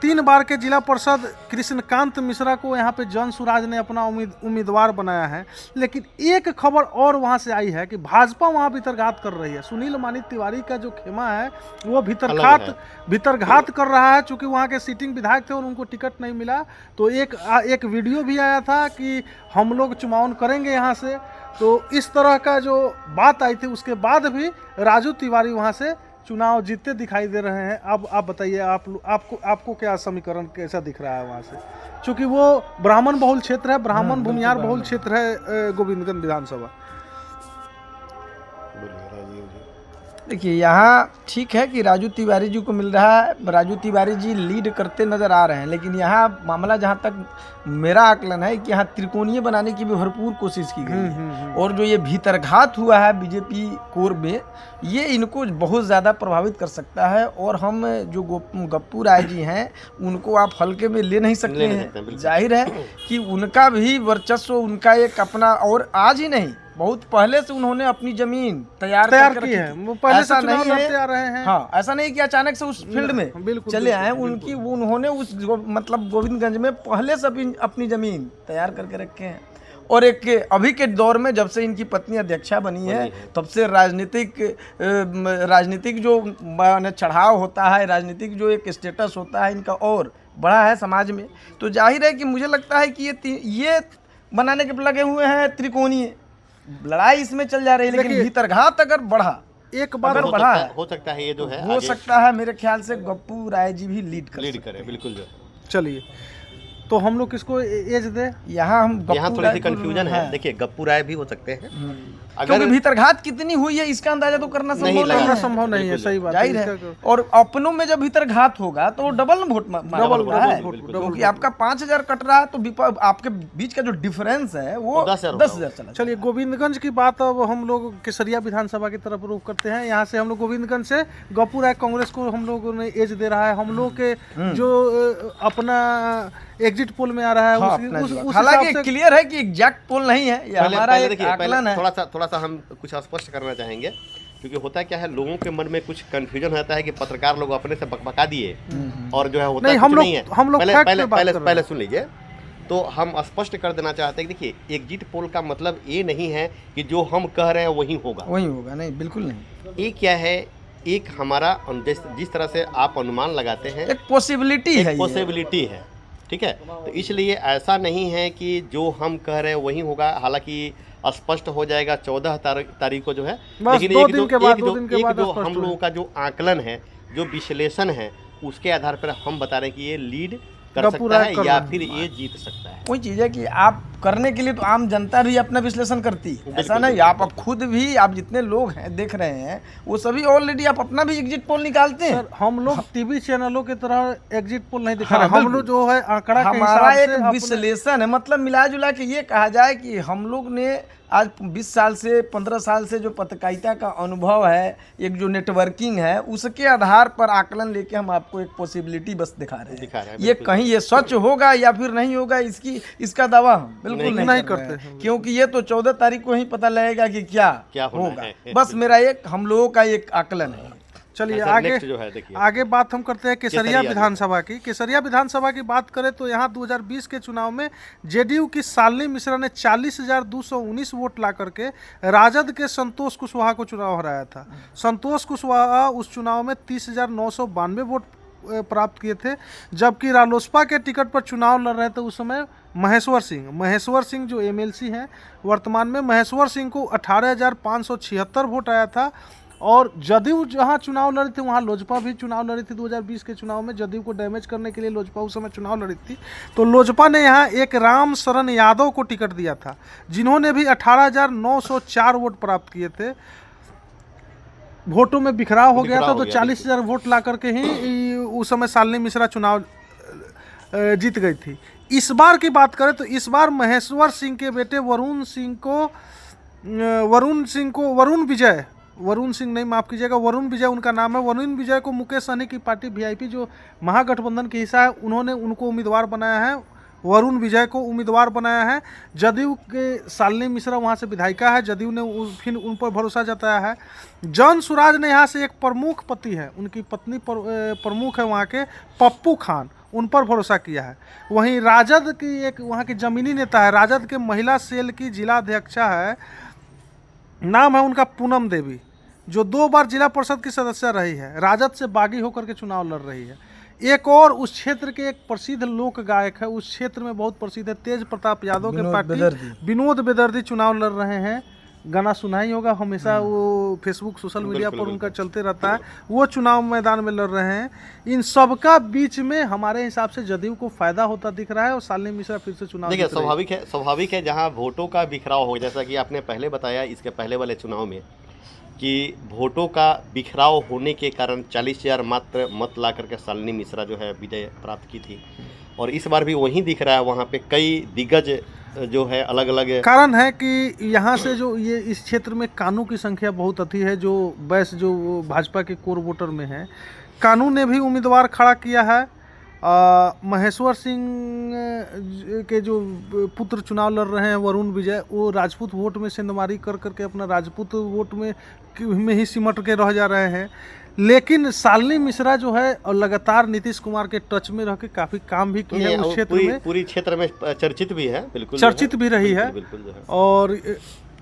3 बार के जिला परिषद कृष्णकांत मिश्रा को यहाँ पे जन सुराज ने अपना उम्मीदवार बनाया है। लेकिन एक खबर और वहाँ से आई है कि भाजपा वहाँ भीतरघात कर रही है। सुनील मणि तिवारी का जो खेमा है वो भीतरघात कर रहा है, चूँकि वहाँ के सिटिंग विधायक थे और उनको टिकट नहीं मिला। तो एक वीडियो भी आया था कि हम लोग चुनाव करेंगे यहाँ से, तो इस तरह का जो बात आई थी उसके बाद भी राजू तिवारी वहाँ से चुनाव जीतते दिखाई दे रहे हैं। अब आप बताइए, आपको क्या समीकरण कैसा दिख रहा है वहाँ से, क्योंकि वो ब्राह्मण बहुल क्षेत्र है, ब्राह्मण भूमियार बहुल क्षेत्र है गोविंदगंज विधानसभा। देखिए यहाँ ठीक है कि राजू तिवारी जी को मिल रहा है, राजू तिवारी जी लीड करते नज़र आ रहे हैं, लेकिन यहाँ मामला जहाँ तक मेरा आकलन है कि यहाँ त्रिकोणीय बनाने की भी भरपूर कोशिश की गई है। और जो ये भीतरघात हुआ है बीजेपी कोर में, ये इनको बहुत ज़्यादा प्रभावित कर सकता है। और हम जो गप्पू राय जी हैं उनको आप हल्के में ले नहीं सकते हैं। जाहिर है कि उनका भी वर्चस्व, उनका एक अपना, और आज ही नहीं बहुत पहले से उन्होंने अपनी जमीन तैयार की है। वो पहले से चुनाव लड़ते आ रहे हैं। हाँ, ऐसा नहीं कि अचानक से उस फील्ड में चले आए। उन्होंने उस मतलब गोविंदगंज में पहले से अपनी जमीन तैयार करके रखे हैं। और एक अभी के दौर में जब से इनकी पत्नी अध्यक्षा बनी है तब से राजनीतिक जो चढ़ाव होता है, राजनीतिक जो एक स्टेटस होता है इनका और बड़ा है समाज में। तो जाहिर है कि मुझे लगता है कि ये बनाने के लगे हुए हैं त्रिकोणीय लड़ाई, इसमें चल जा रही है। लेकिन भीतरघात अगर बढ़ा, एक बार बढ़ा है, हो सकता है ये जो है हो सकता है मेरे ख्याल से गप्पू राय जी भी लीड करे बिल्कुल। जो चलिए, तो हम लोग किसको एज दे? यहाँ थोड़ी सी कंफ्यूजन है। देखिए, गप्पू राय भी हो सकते हैं, अगर भीतरघात कितनी हुई है इसका अंदाजा तो करना संभव नहीं है। सही बात है। और अपनों में जब भीतरघात होगा तो डबल वोट है, क्योंकि आपका 5,000 कट रहा है तो आपके बीच का जो डिफरेंस है वो 10,000 चला। चलिए, गोविंदगंज की बात अब हम लोग केसरिया विधानसभा की तरफ रुख करते हैं। यहाँ से हम लोग गोविंदगंज से गप्पू राय कांग्रेस को हम लोगों ने एज दे रहा है। हम लोग के जो अपना एग्जिट पोल में आ रहा है, हालांकि क्लियर है कि एग्जैक्ट पोल नहीं है, ये हमारा एक आकलन है। थोड़ा सा हम कुछ स्पष्ट करना चाहेंगे, क्योंकि होता क्या है, लोगों के मन में कुछ कंफ्यूजन रहता है कि पत्रकार लोग अपने से बकबका दिए और जो है होता नहीं, नहीं है। पहले सुन लीजिए, तो हम स्पष्ट कर देना चाहते हैं कि देखिए, एग्जिट पोल का मतलब ये नहीं है कि जो हम कह रहे हैं वही होगा, नहीं, बिल्कुल नहीं। ये क्या है, एक हमारा जिस तरह से आप अनुमान लगाते हैं, एक पॉसिबिलिटी है, ठीक है। तो इसलिए ऐसा नहीं है कि जो हम कह रहे हैं वही होगा। हालांकि स्पष्ट हो जाएगा 14 तारीख को जो है, लेकिन एक जो हम लोगों का जो आकलन है, जो विश्लेषण है, उसके आधार पर हम बता रहे हैं कि ये लीड कर सकता है या फिर ये जीत सकता है। कोई चीज़ है कि आप करने के लिए तो आम जनता भी अपना विश्लेषण करती है, ऐसा नहीं। आप खुद भी, आप जितने लोग हैं देख रहे हैं वो सभी ऑलरेडी आप अपना भी एग्जिट पोल निकालते हैं। हम लोग टीवी चैनलों की तरह एग्जिट पोल नहीं दिखा रहे, हम लोग जो है आंकड़ा हमारा एक विश्लेषण है। मतलब मिला जुला के ये कहा जाए कि हम लोग ने आज 20 साल से 15 साल से जो पत्रकारिता का अनुभव है, एक जो नेटवर्किंग है, उसके आधार पर आकलन लेके हम आपको एक पॉसिबिलिटी बस दिखा रहे हैं। ये कहीं ये सच होगा या फिर नहीं होगा, इसका दावा हम बिल्कुल नहीं करते हैं, क्योंकि ये तो 14 तारीख को ही पता लगेगा कि क्या होगा। बस मेरा एक हम लोगों का एक आकलन है। चलिए अच्छा, आगे जो है देखिए, आगे बात हम करते हैं केसरिया विधानसभा की। केसरिया विधानसभा की बात करें तो यहाँ 2020 के चुनाव में जेडीयू की शालिनी मिश्रा ने 40,219 वोट ला करके राजद के संतोष कुशवाहा को चुनाव हराया था। संतोष कुशवाहा उस चुनाव में 30,992 वोट प्राप्त किए थे, जबकि रालोसपा के टिकट पर चुनाव लड़ रहे थे उस समय महेश्वर सिंह जो एमएलसी हैं वर्तमान में, महेश्वर सिंह को 18,576 वोट आया था। और जदयू जहां चुनाव लड़ी थी वहां लोजपा भी चुनाव लड़ी थी। 2020 के चुनाव में जदयू को डैमेज करने के लिए लोजपा उस समय चुनाव लड़ी थी, तो लोजपा ने यहां एक राम शरण यादव को टिकट दिया था, जिन्होंने भी 18,904 वोट प्राप्त किए थे। वोटों में बिखराव हो गया था, तो 40,000 वोट ला करके ही उस समय शालिनी मिश्रा चुनाव जीत गई थी। इस बार की बात करें तो इस बार महेश्वर सिंह के बेटे वरुण विजय उनका नाम है। वरुण विजय को मुकेश सहनी की पार्टी वीआईपी जो महागठबंधन की हिस्सा है, उन्होंने उनको उम्मीदवार बनाया है, वरुण विजय को उम्मीदवार बनाया है। जदयू के शालिनी मिश्रा वहां से विधायिका है, जदयू ने फिर उन पर भरोसा जताया है। जन सुराज ने यहाँ से एक प्रमुख पति है, उनकी पत्नी प्रमुख है वहाँ के पप्पू खान, उन पर भरोसा किया है। वहीं राजद की एक वहाँ की जमीनी नेता है, राजद के महिला सेल की जिला अध्यक्षा है, नाम है उनका पूनम देवी, जो 2 बार जिला परिषद की सदस्य रही है, राजद से बागी होकर के चुनाव लड़ रही है। एक और उस क्षेत्र के एक प्रसिद्ध लोक गायक है, उस क्षेत्र में बहुत प्रसिद्ध है, तेज प्रताप यादव के पार्टी विनोद बेदर्दी चुनाव लड़ रहे हैं। गाना सुना ही होगा, हमेशा वो फेसबुक सोशल मीडिया पर उनका चलते रहता है, वो चुनाव मैदान में लड़ रहे हैं। इन सबका बीच में हमारे हिसाब से जदयू को फायदा होता दिख रहा है और शालिनी मिश्रा फिर से चुनाव देखिए स्वाभाविक है जहां वोटों का बिखराव हो, जैसा कि आपने पहले बताया इसके पहले वाले चुनाव में कि वोटों का बिखराव होने के कारण 40,000 मात्र मत ला करके शालिनी मिश्रा जो है विजय प्राप्त की थी, और इस बार भी वही दिख रहा है। वहाँ पे कई दिग्गज जो है अलग अलग कारण है कि यहाँ से जो ये इस क्षेत्र में कानू की संख्या बहुत अधिक है, जो बैस जो भाजपा के कोर वोटर में है। कानू ने भी उम्मीदवार खड़ा किया है। महेश्वर सिंह के जो पुत्र चुनाव लड़ रहे हैं वरुण विजय, वो राजपूत वोट में सेंधमारी कर करके अपना राजपूत वोट में ही सिमट के रह जा रहे हैं। लेकिन शालिनी मिश्रा जो है और लगातार नीतीश कुमार के टच में रह के काफी काम भी किया है उस क्षेत्र में, पूरी क्षेत्र में चर्चित भी है, बिल्कुल चर्चित भी रही है, और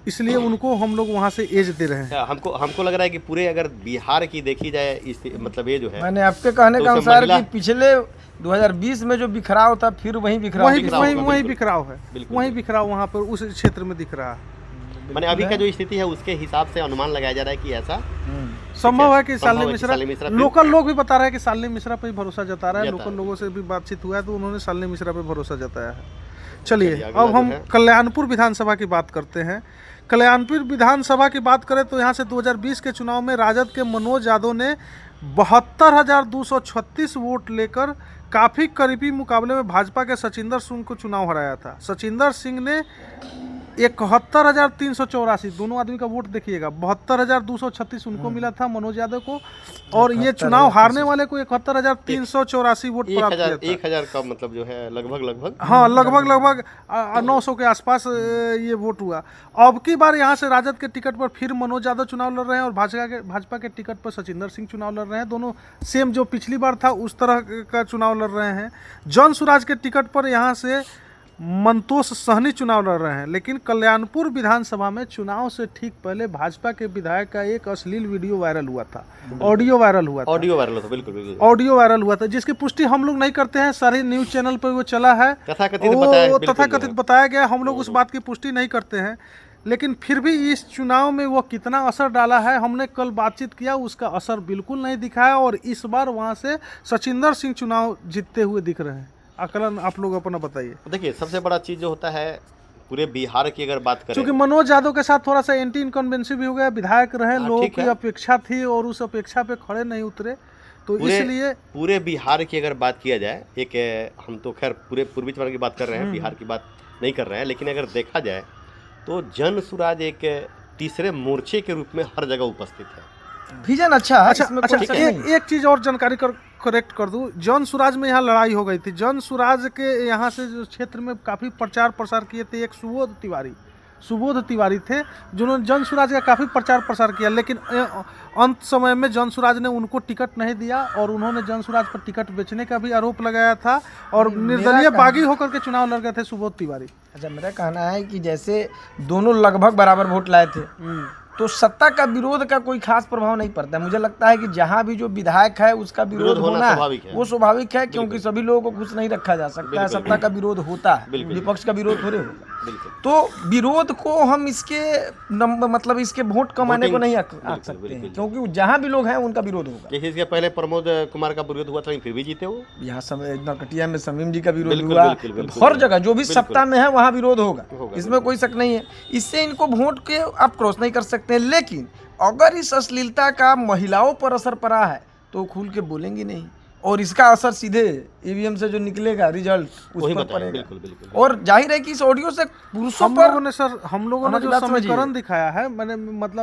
इसलिए उनको हम लोग वहाँ से एज दे रहे हैं। हमको लग रहा है कि पूरे अगर बिहार की देखी जाए इस मतलब ये जो है, मैंने आपके कहने का अनुसार कि पिछले 2020 में जो बिखराव था फिर वही बिखराव है, वही बिखराव वहाँ पर उस क्षेत्र में दिख रहा है। मैंने अभी का जो स्थिति है उसके हिसाब से अनुमान लगाया जा रहा है कि ऐसा संभव है कि शालिनी मिश्रा, लोकल लोग भी बता रहे हैं कि शालिनी मिश्रा पर ही भरोसा जता रहा है। लोकल लोगों से भी बातचीत हुआ है तो उन्होंने शालिनी मिश्रा पर भरोसा जताया है। चलिए अब हम कल्याणपुर विधानसभा की बात करते हैं। कल्याणपुर विधानसभा की बात करें तो यहाँ से 2020 के चुनाव में राजद के मनोज यादव ने 72,236 वोट लेकर काफी करीबी मुकाबले में भाजपा के सचिंदर सिंह को चुनाव हराया था। सचिंदर सिंह ने 71,384, दोनों आदमी का वोट देखिएगा, 72,236 उनको मिला था मनोज यादव को, और ये चुनाव हारने वाले को 71,384 वोट प्राप्त किया था। 1,000 का मतलब जो है लगभग हाँ लगभग 900 के आसपास ये वोट हुआ। अब की बार यहाँ से राजद के टिकट पर फिर मनोज यादव चुनाव लड़ रहे हैं और भाजपा के टिकट पर सचिंदर सिंह चुनाव लड़ रहे हैं। दोनों सेम जो पिछली बार था उस तरह का चुनाव लड़ रहे हैं। जन सुराज के टिकट पर यहाँ से मंतोष सहनी चुनाव लड़ रहे हैं। लेकिन कल्याणपुर विधानसभा में चुनाव से ठीक पहले भाजपा के विधायक का एक अश्लील वीडियो वायरल हुआ था, ऑडियो वायरल हुआ था, बिल्कुल ऑडियो वायरल हुआ था, जिसकी पुष्टि हम लोग नहीं करते हैं, सारे न्यूज चैनल पर वो चला है, तथाकथित बताया गया, हम लोग उस बात की पुष्टि नहीं करते हैं। लेकिन फिर भी इस चुनाव में वो कितना असर डाला है, हमने कल बातचीत किया, उसका असर बिल्कुल नहीं दिखा है, और इस बार वहाँ से सचिंदर सिंह चुनाव जीतते हुए दिख रहे हैं। आकलन आप लोग अपना बताइए। देखिए सबसे बड़ा चीज जो होता है पूरे बिहार की अगर बात करें, क्योंकि मनोज यादव के साथ थोड़ा सा एंटी इनकम्बेंसी भी हो गया, विधायक रहे, लोगों की अपेक्षा थी और उस अपेक्षा पे खड़े नहीं उतरे, तो इसलिए पूरे बिहार की अगर बात किया जाए, एक हम तो खैर पूरे पूर्वी चंपारण की बात कर रहे हैं, बिहार की बात नहीं कर रहे हैं, लेकिन अगर देखा जाए तो जन सुराज एक तीसरे मोर्चे के रूप में हर जगह उपस्थित है। विजन अच्छा है, अच्छा इसमें अच्छा कोई शक नहीं। एक चीज और जानकारी करेक्ट कर दूं, जन सुराज में यहाँ लड़ाई हो गई थी। जन सुराज के यहाँ से जो क्षेत्र में काफी प्रचार प्रसार किए थे एक सुबोध तिवारी थे, जिन्होंने जन सुराज का काफी प्रचार प्रसार किया, लेकिन अंत समय में जन सुराज ने उनको टिकट नहीं दिया और उन्होंने जन सुराज पर टिकट बेचने का भी आरोप लगाया था और निर्दलीय बागी होकर के चुनाव लड़ गए थे सुबोध तिवारी। अच्छा, मेरा कहना है कि जैसे दोनों लगभग बराबर वोट लाए थे, तो सत्ता का विरोध का कोई खास प्रभाव नहीं पड़ता है। मुझे लगता है कि जहाँ भी जो विधायक है उसका विरोध होना स्वाभाविक है। वो स्वाभाविक है, क्योंकि सभी लोगों को खुश नहीं रखा जा सकता है। सत्ता का विरोध होता है, विपक्ष का विरोध थोड़े होगा। तो विरोध को हम इसके मतलब इसके वोट कमाने को नहीं आंक सकते हैं, क्योंकि जहाँ भी लोग हैं उनका विरोध होगा। किसी के पहले प्रमोद कुमार का विरोध हुआ था, फिर भी जीते वो। यहाँ नरकटिया में समीम जी का विरोध हुआ, हर जगह जो भी सत्ता में है वहाँ विरोध होगा, इसमें कोई शक नहीं है। इससे इनको वोट के आप क्रॉस नहीं कर सकते। लेकिन अगर इस अश्लीलता का महिलाओं पर असर पड़ा है तो खुल के बोलेंगे नहीं, और इसका असर सीधे ईवीएम से जो निकलेगा रिजल्ट उस पर पड़ेगा। बिल्कुल। और जाहिर है कि इस ऑडियो से पुरुषों हम पर लोगों ने जो समीकरण दिखाया है, मैंने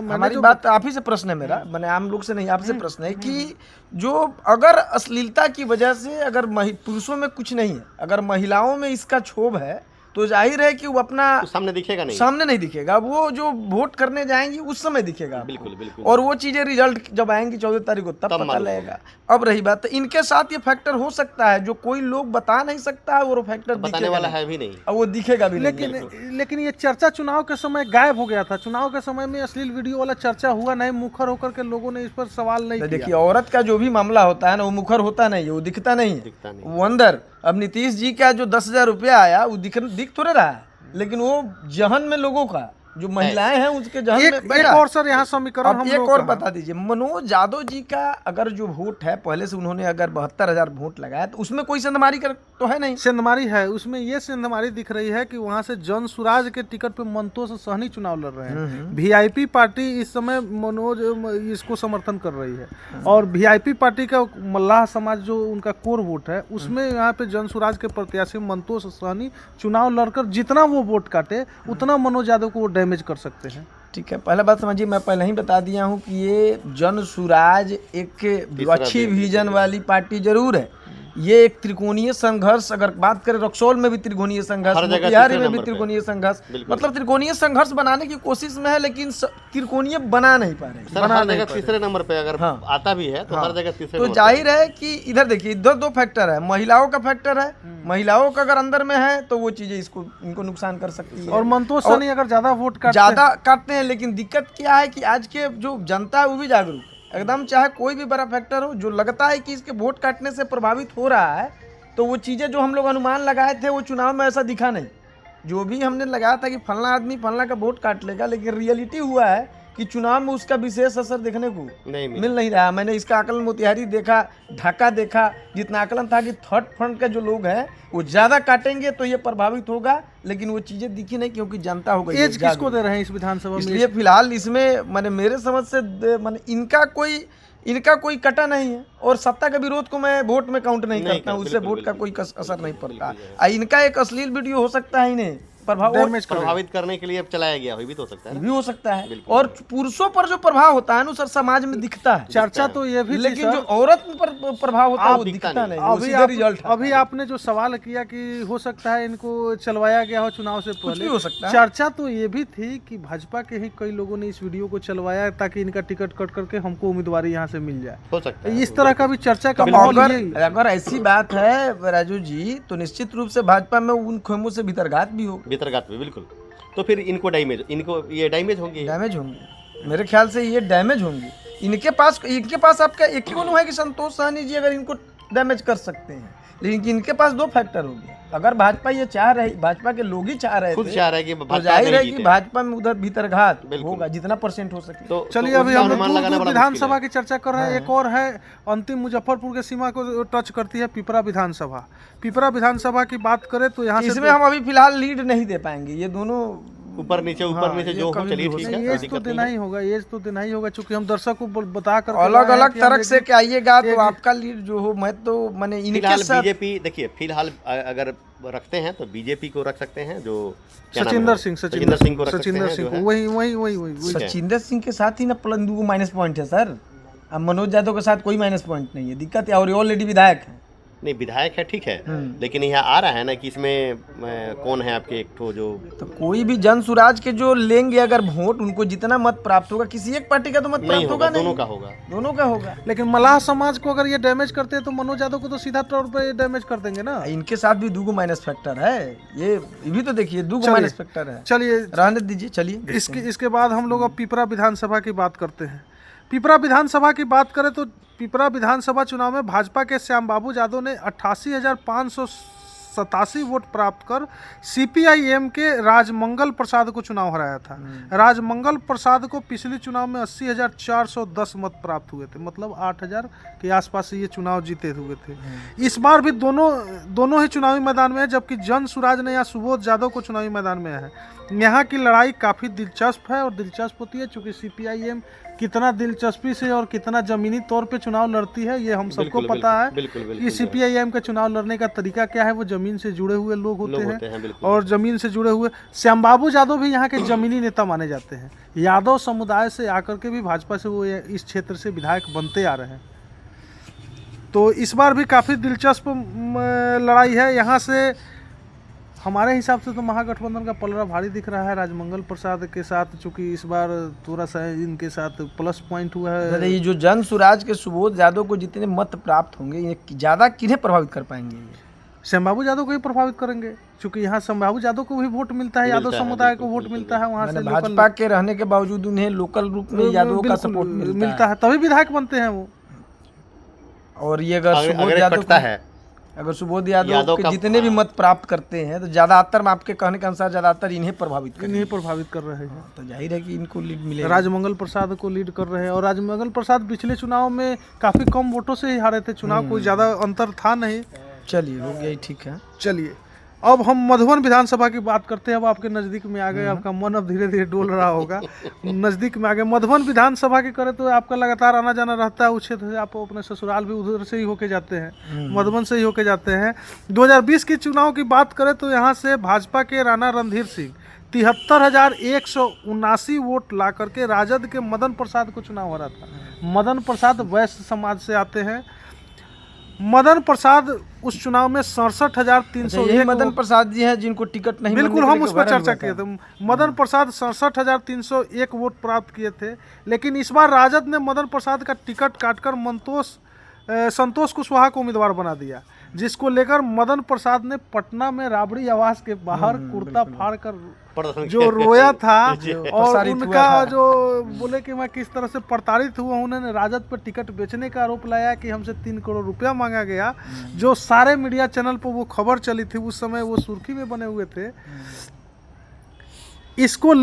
हमारी बात आप ही से प्रश्न है मेरा, मैंने आम लोग से नहीं, आपसे प्रश्न है कि जो अगर अश्लीलता की वजह से अगर पुरुषों में कुछ नहीं है, अगर महिलाओं में इसका क्षोभ है, तो जाहिर है कि वो अपना तो सामने दिखेगा नहीं, सामने नहीं दिखेगा, वो जो वोट करने जाएंगी उस समय दिखेगा। बिल्कुल। और वो चीजें रिजल्ट जब आएंगी 14 तारीख को तब पता लगेगा। अब रही बात, तो इनके साथ ये फैक्टर हो सकता है जो कोई लोग बता नहीं सकता है, वो फैक्टर बताने वाला है भी नहीं, और वो दिखेगा भी लेकिन ये चर्चा चुनाव के समय गायब हो गया था। चुनाव के समय में अश्लील वीडियो वाला चर्चा हुआ नहीं, मुखर होकर के लोगों ने इस पर सवाल नहीं किया। देखिए, औरत का जो भी मामला होता है ना, वो मुखर होता नहीं है, वो दिखता नहीं है, वो अंदर। अब नीतीश जी का जो 10,000 रुपया आया वो दिख थोड़े रहा है, लेकिन वो जहन में लोगों का जो महिलाएं हैं उसके जहन में एक और सर यहाँ समीकरण हम एक और बता दीजिए। मनोज यादव जी का अगर जो वोट है, पहले से उन्होंने अगर 72,000 वोट लगाया, तो उसमें कोई सेंधमारी तो है नहीं। सेंधमारी है, उसमें ये सेंधमारी दिख रही है कि वहां से जन सुराज के टिकट पे मंतोष सहनी चुनाव लड़ रहे हैं। वीआईपी पार्टी इस समय मनोज इसको समर्थन कर रही है, और वीआईपी पार्टी का मल्लाह समाज जो उनका कोर वोट है, उसमें यहाँ पे जन सुराज के प्रत्याशी मंतोष सहनी चुनाव लड़कर जितना वो वोट काटे उतना मनोज यादव को वो डैमेज कर सकते हैं। ठीक है, पहला बात समझिए, मैं पहले ही बता दिया हूँ कि ये जन सुराज एक अच्छी विजन वाली पार्टी जरूर है। ये एक त्रिकोणीय संघर्ष, अगर बात करें रक्सौल में भी त्रिकोणीय संघर्ष, मोतिहारी में भी त्रिकोणीय संघर्ष, मतलब त्रिकोणीय संघर्ष बनाने की कोशिश में है, लेकिन त्रिकोणीय बना नहीं पा रहे। हर जगह तीसरे नंबर पे अगर आता भी है तो हर जगह तीसरे। तो जाहिर है कि इधर देखिए, इधर दो फैक्टर है, महिलाओं का फैक्टर है, महिलाओं का अगर अंदर में है तो वो चीजें इनको नुकसान कर सकती है। और मंतोष सहनी अगर ज्यादा वोट काटते हैं, लेकिन दिक्कत क्या है कि आज के जो जनता है वो भी जागरूक एकदम, चाहे कोई भी बड़ा फैक्टर हो, जो लगता है कि इसके वोट काटने से प्रभावित हो रहा है, तो वो चीज़ें जो हम लोग अनुमान लगाए थे वो चुनाव में ऐसा दिखा नहीं। जो भी हमने लगाया था कि फलना आदमी फलना का वोट काट लेगा, लेकिन रियलिटी हुआ है कि चुनाव में उसका विशेष असर देखने को मिल नहीं रहा। मैंने इसका आकलन मोतिहारी देखा, ढाका देखा, जितना आकलन था कि थर्ड फ्रंट के जो लोग हैं वो ज्यादा काटेंगे तो ये प्रभावित होगा, लेकिन वो चीजें दिखी नहीं, क्योंकि जनता हो गई। एज किसको दे रहे हैं इस विधानसभा में? इसलिए फिलहाल इसमें मैंने मेरे समझ से इनका कोई कटा नहीं है, और सत्ता के विरोध को मैं वोट में काउंट नहीं करता हूँ, उससे वोट का कोई असर नहीं पड़ता। इनका एक अश्लील वीडियो हो सकता है इन्हें प्रभावित करने के लिए अब चलाया गया, भी तो हो सकता है, भी हो सकता है। और पुरुषों पर जो प्रभाव होता है ना सर, समाज में दिखता है। चर्चा तो ये भी, लेकिन जो औरत पर प्रभाव होता है वो दिखता नहीं। अभी आपने जो सवाल किया कि हो सकता है इनको चलवाया गया हो चुनाव से पहले, हो सकता है। चर्चा तो ये भी थी कि भाजपा के ही कई लोगों ने इस वीडियो को चलवाया ताकि इनका टिकट कट करके हमको उम्मीदवारी यहाँ से मिल जाए, हो सकता है। इस तरह का भी चर्चा का अगर ऐसी बात है राजू जी, तो निश्चित रूप से भाजपा में उन खेमों से भीतरघात भी हो, बिल्कुल। तो फिर इनको ये डैमेज होंगे, मेरे ख्याल से ये डैमेज होंगे। इनके पास आपका एक ही गुण है कि संतोष सहनी जी अगर इनको डैमेज कर सकते हैं, लेकिन इनके पास दो फैक्टर होंगे। अगर भाजपा ये चाह रहे, भाजपा के लोग ही चाह रहे थे, तो जाहिर है कि भाजपा में उधर भीतरघात होगा जितना % हो सके। तो चलिए, अभी हम लोग विधानसभा की चर्चा कर रहे हैं। एक और है अंतिम, मुजफ्फरपुर के सीमा को टच करती है पिपरा विधानसभा। पिपरा विधानसभा की बात करें तो यहाँ इसमें हम अभी फिलहाल लीड नहीं दे पाएंगे, ये दोनों ऊपर नीचे ये जो हो, कभी चलिए भी हो ठीक नहीं, है, कोई एज तो दिक्कत देना नहीं ही होगा, एज तो देना ही होगा, चूंकि हम दर्शक को बता कर अलग अलग तरह से के आइएगा तो एक- आपका लीड जो हो, मैं तो मैंने इनके फिलहाल साथ बीजेपी, देखिए फिलहाल अगर रखते हैं तो बीजेपी को रख सकते हैं, जो क्या नाम है सचिंदर वो? सिंह, सचिंदर सिंह को रख सकते सचिंदर हैं, सिंह जो को, है। वही ठीक है। सचिंदर सिंह के साथ ही ना प्लस 2 माइनस पॉइंट है सर। अब मनोज यादव के साथ कोई माइनस पॉइंट नहीं है, दिक्कत है, और ये ऑलरेडी विधायक है। नहीं, विधायक है ठीक है, लेकिन यहाँ आ रहा है ना कि इसमें कौन है आपके एक ठो जो तो कोई भी जन सुराज के जो लेंगे अगर वोट, उनको जितना मत प्राप्त होगा, किसी एक पार्टी का तो मत नहीं प्राप्त होगा, होगा नहीं, दोनों का होगा। दोनों का होगा। लेकिन मलाह समाज को अगर ये डैमेज करते हैं तो मनोज यादव को तो सीधा तौर पे डैमेज कर देंगे ना। इनके साथ भी 2 माइनस फैक्टर है, ये भी तो देखिए 2 चलिए। माइनस फैक्टर है। चलिए रहने दीजिए, चलिए। इसके बाद हम लोग अब पिपरा विधानसभा की बात करते हैं। पिपरा विधानसभा की बात करें तो पिपरा विधानसभा चुनाव में भाजपा के श्याम बाबू यादव ने 88,587 वोट प्राप्त कर सीपीआईएम के राजमंगल प्रसाद को चुनाव हराया था। राजमंगल प्रसाद को पिछले चुनाव में 80,410 मत प्राप्त हुए थे, मतलब 8,000 के आसपास ये चुनाव जीते हुए थे। इस बार भी दोनों ही चुनावी मैदान में है, जबकि जन सुराज ने या सुबोध यादव को चुनावी मैदान में है। यहाँ की लड़ाई काफ़ी दिलचस्प है और दिलचस्प होती है, चूँकि सीपीआईएम कितना दिलचस्पी से और कितना ज़मीनी तौर पे चुनाव लड़ती है ये हम सबको पता है। कि सीपीआईएम का चुनाव लड़ने का तरीका क्या है, वो ज़मीन से जुड़े हुए लोग होते हैं और ज़मीन से जुड़े हुए श्याम बाबू यादव भी यहाँ के ज़मीनी नेता माने जाते हैं। यादव समुदाय से आकर के भी भाजपा से वो इस क्षेत्र से विधायक बनते आ रहे हैं। तो इस बार भी काफ़ी दिलचस्प लड़ाई है। यहाँ से हमारे हिसाब से तो महागठबंधन का पलड़ा भारी दिख रहा है राजमंगल प्रसाद के साथ, चूंकि इस बार थोड़ा सा इनके साथ प्लस पॉइंट हुआ है। ये जो जन सुराज के सुबोध यादव को जितने मत प्राप्त होंगे, ये ज़्यादा किन्हें प्रभावित कर पाएंगे? ये श्याम बाबू यादव को ही प्रभावित करेंगे, क्योंकि यहाँ श्याम बाबू यादव को भी वोट मिलता है, यादव समुदाय को वोट मिलता है वहाँ से। भाजपा के रहने के बावजूद उन्हें लोकल रूप में यादव का सपोर्ट मिलता है, तभी विधायक बनते हैं वो। और ये अगर सुबोध यादव है, अगर सुबोध यादव के जितने भी मत प्राप्त करते हैं तो ज्यादातर, आपके कहने के अनुसार ज्यादातर इन्हें प्रभावित कर रहे हैं। तो जाहिर है कि इनको लीड मिलेगा। राजमंगल प्रसाद को लीड कर रहे हैं, और राजमंगल प्रसाद पिछले चुनाव में काफी कम वोटों से ही हारे थे, चुनाव कोई ज्यादा अंतर था नहीं। चलिए, हो गया, ठीक है। चलिए अब हम मधुबन विधानसभा की बात करते हैं। अब आपके नज़दीक में आ गए, आपका मन अब धीरे धीरे डोल रहा होगा। नज़दीक में आ गए। मधुबन विधानसभा की करें तो आपका लगातार आना जाना रहता है उस क्षेत्र से, आप अपने ससुराल भी उधर से ही होके जाते हैं, मधुबन से ही होके जाते हैं। 2020 के चुनाव की बात करें तो यहाँ से भाजपा के राणा रणधीर सिंह 73,179 वोट ला करके राजद के मदन प्रसाद को चुनाव हरा था। मदन प्रसाद वैश्य समाज से आते हैं। मदन प्रसाद उस चुनाव में 67,301 मदन प्रसाद जी हैं जिनको टिकट नहीं, बिल्कुल हम उस पर चर्चा किए थे। मदन प्रसाद 67,301 वोट प्राप्त किए थे, लेकिन इस बार राजद ने मदन प्रसाद का टिकट काटकर संतोष कुशवाहा को उम्मीदवार बना दिया, जिसको लेकर मदन प्रसाद ने पटना में राबड़ी आवास के बाहर कुर्ता फाड़कर जो रोया था और उनका जो बोले कि मैं किस तरह से प्रताड़ित हुआ। उन्होंने राजद पर टिकट बेचने का आरोप लगाया कि हमसे 3 करोड़ रुपया मांगा गया, जो सारे मीडिया चैनल पर वो खबर चली थी, उस समय वो सुर्खी में बने हुए थे। इसको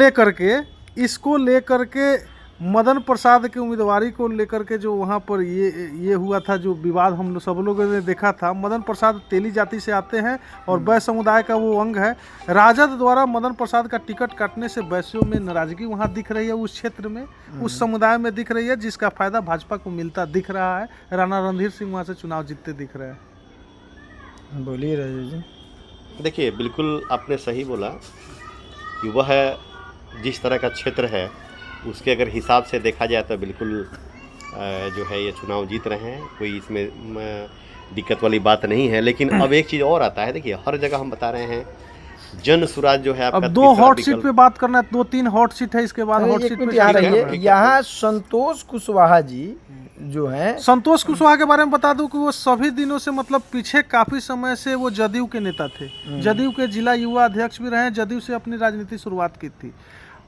लेकर के मदन प्रसाद की उम्मीदवारी को लेकर के जो वहाँ पर ये हुआ था, जो विवाद हम लोग सब लोगों ने देखा था। मदन प्रसाद तेली जाति से आते हैं और वैश्य समुदाय का वो अंग है। राजद द्वारा मदन प्रसाद का टिकट काटने से वैश्यों में नाराजगी वहाँ दिख रही है, उस क्षेत्र में, उस समुदाय में दिख रही है, जिसका फायदा भाजपा को मिलता दिख रहा है। राणा रणधीर सिंह वहाँ से चुनाव जीतते दिख रहे हैं। बोलिए राजू जी। देखिए, बिल्कुल आपने सही बोला कि वह जिस तरह का क्षेत्र है उसके अगर हिसाब से देखा जाए तो बिल्कुल जो है ये चुनाव जीत रहे हैं, कोई इसमें दिक्कत वाली बात नहीं है। लेकिन अब एक चीज़ और आता है, देखिए हर जगह हम बता रहे हैं जन सुराज जो है आपका। अब 2 हॉट सीट पे बात करना है, 2-3 हॉट सीट है, इसके बाद हॉट सीट पे यहाँ संतोष कुशवाहा जी जो है, संतोष कुशवाहा के बारे में बता दूं कि वो सभी दिनों से, मतलब पीछे काफी समय से वो जदयू के नेता थे, जदयू के जिला युवा अध्यक्ष भी रहे, जदयू से अपनी राजनीति शुरुआत की थी।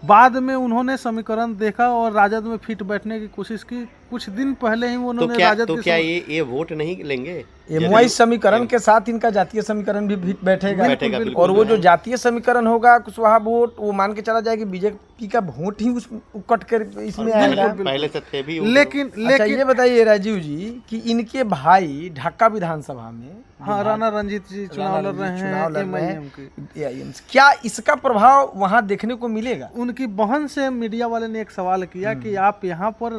बाद में उन्होंने समीकरण देखा और राजद में फिट बैठने की कोशिश की, कुछ दिन पहले ही तो उन्होंने क्या राजद तो के क्या ये वोट नहीं लेंगे? एमवाई समीकरण के साथ इनका जातीय समीकरण भी बैठेगा। बैठेगा, बिल्कुल, और वो जो जातीय समीकरण होगा कुशवाहा वोट, वो मान के चला जाए कि बीजेपी का वोट ही उस कट कर इसमें आएगा। पहले से थे भी वो। लेकिन अच्छा ये बताइए राजीव जी कि इनके भाई ढाका विधानसभा में हाँ राणा रंजीत जी चुनाव लड़ रहे हैं MIM के। AIM से। क्या इसका प्रभाव वहां देखने को मिलेगा? उनकी बहन से मीडिया वाले ने एक सवाल किया कि आप यहाँ पर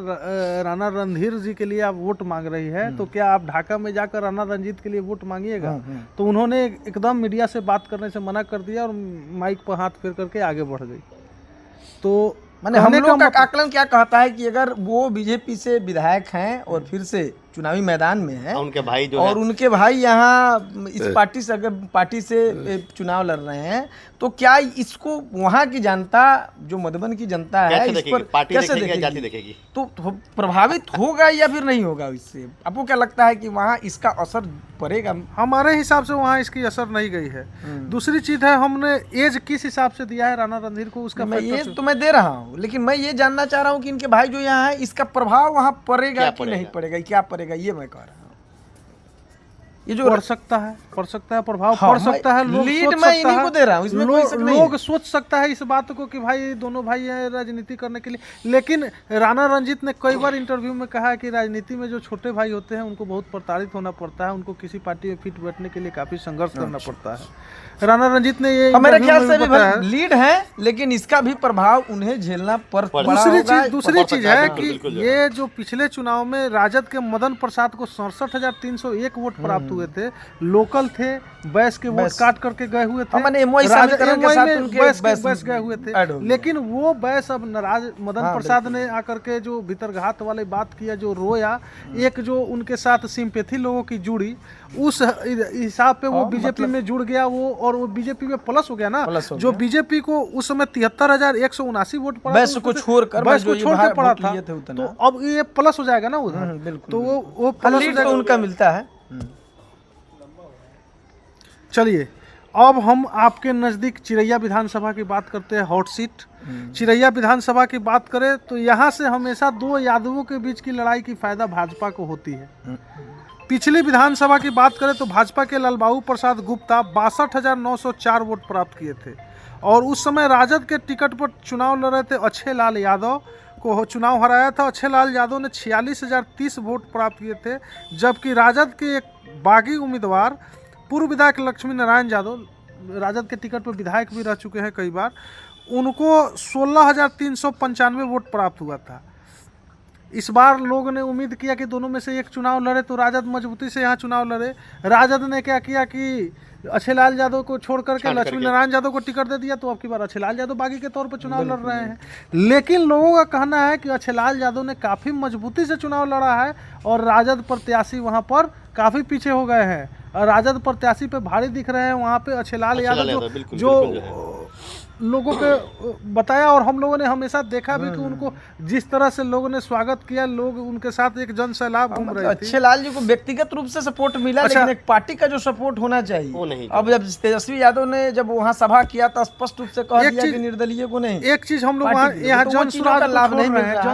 राणा रणधीर जी के लिए आप वोट मांग रही है, तो क्या आप ढाका में जाकर राणा रंजीत के लिए वोट मांगिएगा? तो उन्होंने एकदम मीडिया से बात करने से मना कर दिया और माइक पर हाथ फेर करके आगे बढ़ गई। तो माने हम लोग का आकलन क्या कहता है कि अगर वो बीजेपी से विधायक हैं और फिर से चुनावी मैदान में है, उनके भाई जो और उनके भाई यहाँ इस पार्टी से अगर पार्टी से चुनाव लड़ रहे हैं, तो क्या इसको वहाँ की जनता, जो मधुबन की जनता है, इस पर पार्टी कैसे देखेगी, जाति देखेगी? तो प्रभावित होगा या फिर नहीं होगा इससे? आपको क्या लगता है कि वहाँ इसका असर पड़ेगा? हमारे हिसाब से वहाँ इसकी असर नहीं गई है। दूसरी चीज है, हमने एज किस हिसाब से दिया है राणा रणधीर को, उसका एज तो मैं दे रहा हूँ, लेकिन मैं ये जानना चाह रहा हूँ कि इनके भाई जो यहाँ है, इसका प्रभाव वहाँ पड़ेगा कि नहीं पड़ेगा, क्या पड़ेगा, ये मैं कह रहा हूँ। ये जो पड़ सकता है प्रभाव पड़ सकता है। लोग लीड सोच मैं सकता इन्हीं है, को दे रहा हूँ, इसमें कोई शक नहीं लोग है। सोच सकता है इस बात को कि भाई दोनों भाई हैं राजनीति करने के लिए। लेकिन राणा रंजीत ने कई बार इंटरव्यू में कहा है कि राजनीति में जो छोटे भाई होते हैं उनको बहुत प्रताड़ित होना पड़ता है, उनको किसी पार्टी में फिट बैठने के लिए काफी संघर्ष करना पड़ता है। राणा रंजीत ने ये मेरे ख्याल से भी लीड है, लेकिन इसका भी प्रभाव उन्हें झेलना पड़ दूसरी चीज है कि ये जो पिछले चुनाव में राजद के मदन प्रसाद को 67,301 वोट प्राप्त हुए थे, लोकल थे, बैस के वोट काट करके गए हुए थे, बैस गए हुए थे। लेकिन वो बैस अब नाराज, मदन प्रसाद ने आकर के जो भीतरघात वाली बात किया, जो रोया, एक जो उनके साथ सिंपैथी लोगों की जुड़ी, उस हिसाब पे वो बीजेपी में जुड़ गया वो, और वो बीजेपी में प्लस हो गया ना। जो बीजेपी को उस समय 73,179 वोट पड़ा, बैस को छोड़ के पड़ा था, तो अब ये प्लस हो जाएगा ना उधर, तो वो प्लस हो जाएगा, उनका मिलता है। चलिए अब हम आपके नज़दीक चिरैया विधानसभा की बात करते हैं, हॉट सीट। चिरैया विधानसभा की बात करें तो यहाँ से हमेशा दो यादवों के बीच की लड़ाई की फायदा भाजपा को होती है। पिछली विधानसभा की बात करें तो भाजपा के लालबाबू प्रसाद गुप्ता 62,904 वोट प्राप्त किए थे, और उस समय राजद के टिकट पर चुनाव लड़ रहे थे अच्छे लाल यादव को चुनाव हराया था। अच्छे लाल यादव ने 46,030 वोट प्राप्त किए थे, जबकि राजद के एक बागी उम्मीदवार पूर्व विधायक लक्ष्मी नारायण यादव, राजद के टिकट पर विधायक भी रह चुके हैं कई बार, उनको 16,395 वोट प्राप्त हुआ था। इस बार लोगों ने उम्मीद किया कि दोनों में से एक चुनाव लड़े तो राजद मजबूती से यहाँ चुनाव लड़े। राजद ने क्या किया कि अच्छे लाल यादव को छोड़ करके लक्ष्मी नारायण यादव को टिकट दे दिया, तो अब की बार अच्छे लाल यादव बागी के तौर पर चुनाव लड़ रहे हैं। लेकिन लोगों का कहना है कि अच्छे लाल यादव ने काफ़ी मजबूती से चुनाव लड़ा है और राजद प्रत्याशी वहाँ पर काफ़ी पीछे हो गए हैं, और राजद प्रत्याशी पे भारी दिख रहे हैं वहाँ पे अच्छे लाल यादव जो लोगों के बताया, और हम लोगों ने हमेशा देखा भी कि उनको जिस तरह से लोगों ने स्वागत किया, लोग उनके साथ एक जन सैलाब घूम रहे थे। अच्छे लाल जी को व्यक्तिगत रूप से सपोर्ट मिला, लेकिन एक पार्टी का जो सपोर्ट होना चाहिए वो नहीं। अब जब तेजस्वी यादव ने जब वहाँ सभा किया तो स्पष्ट रूप से कह दिया कि निर्दलीय को नहीं। एक चीज हम लोग यहाँ जन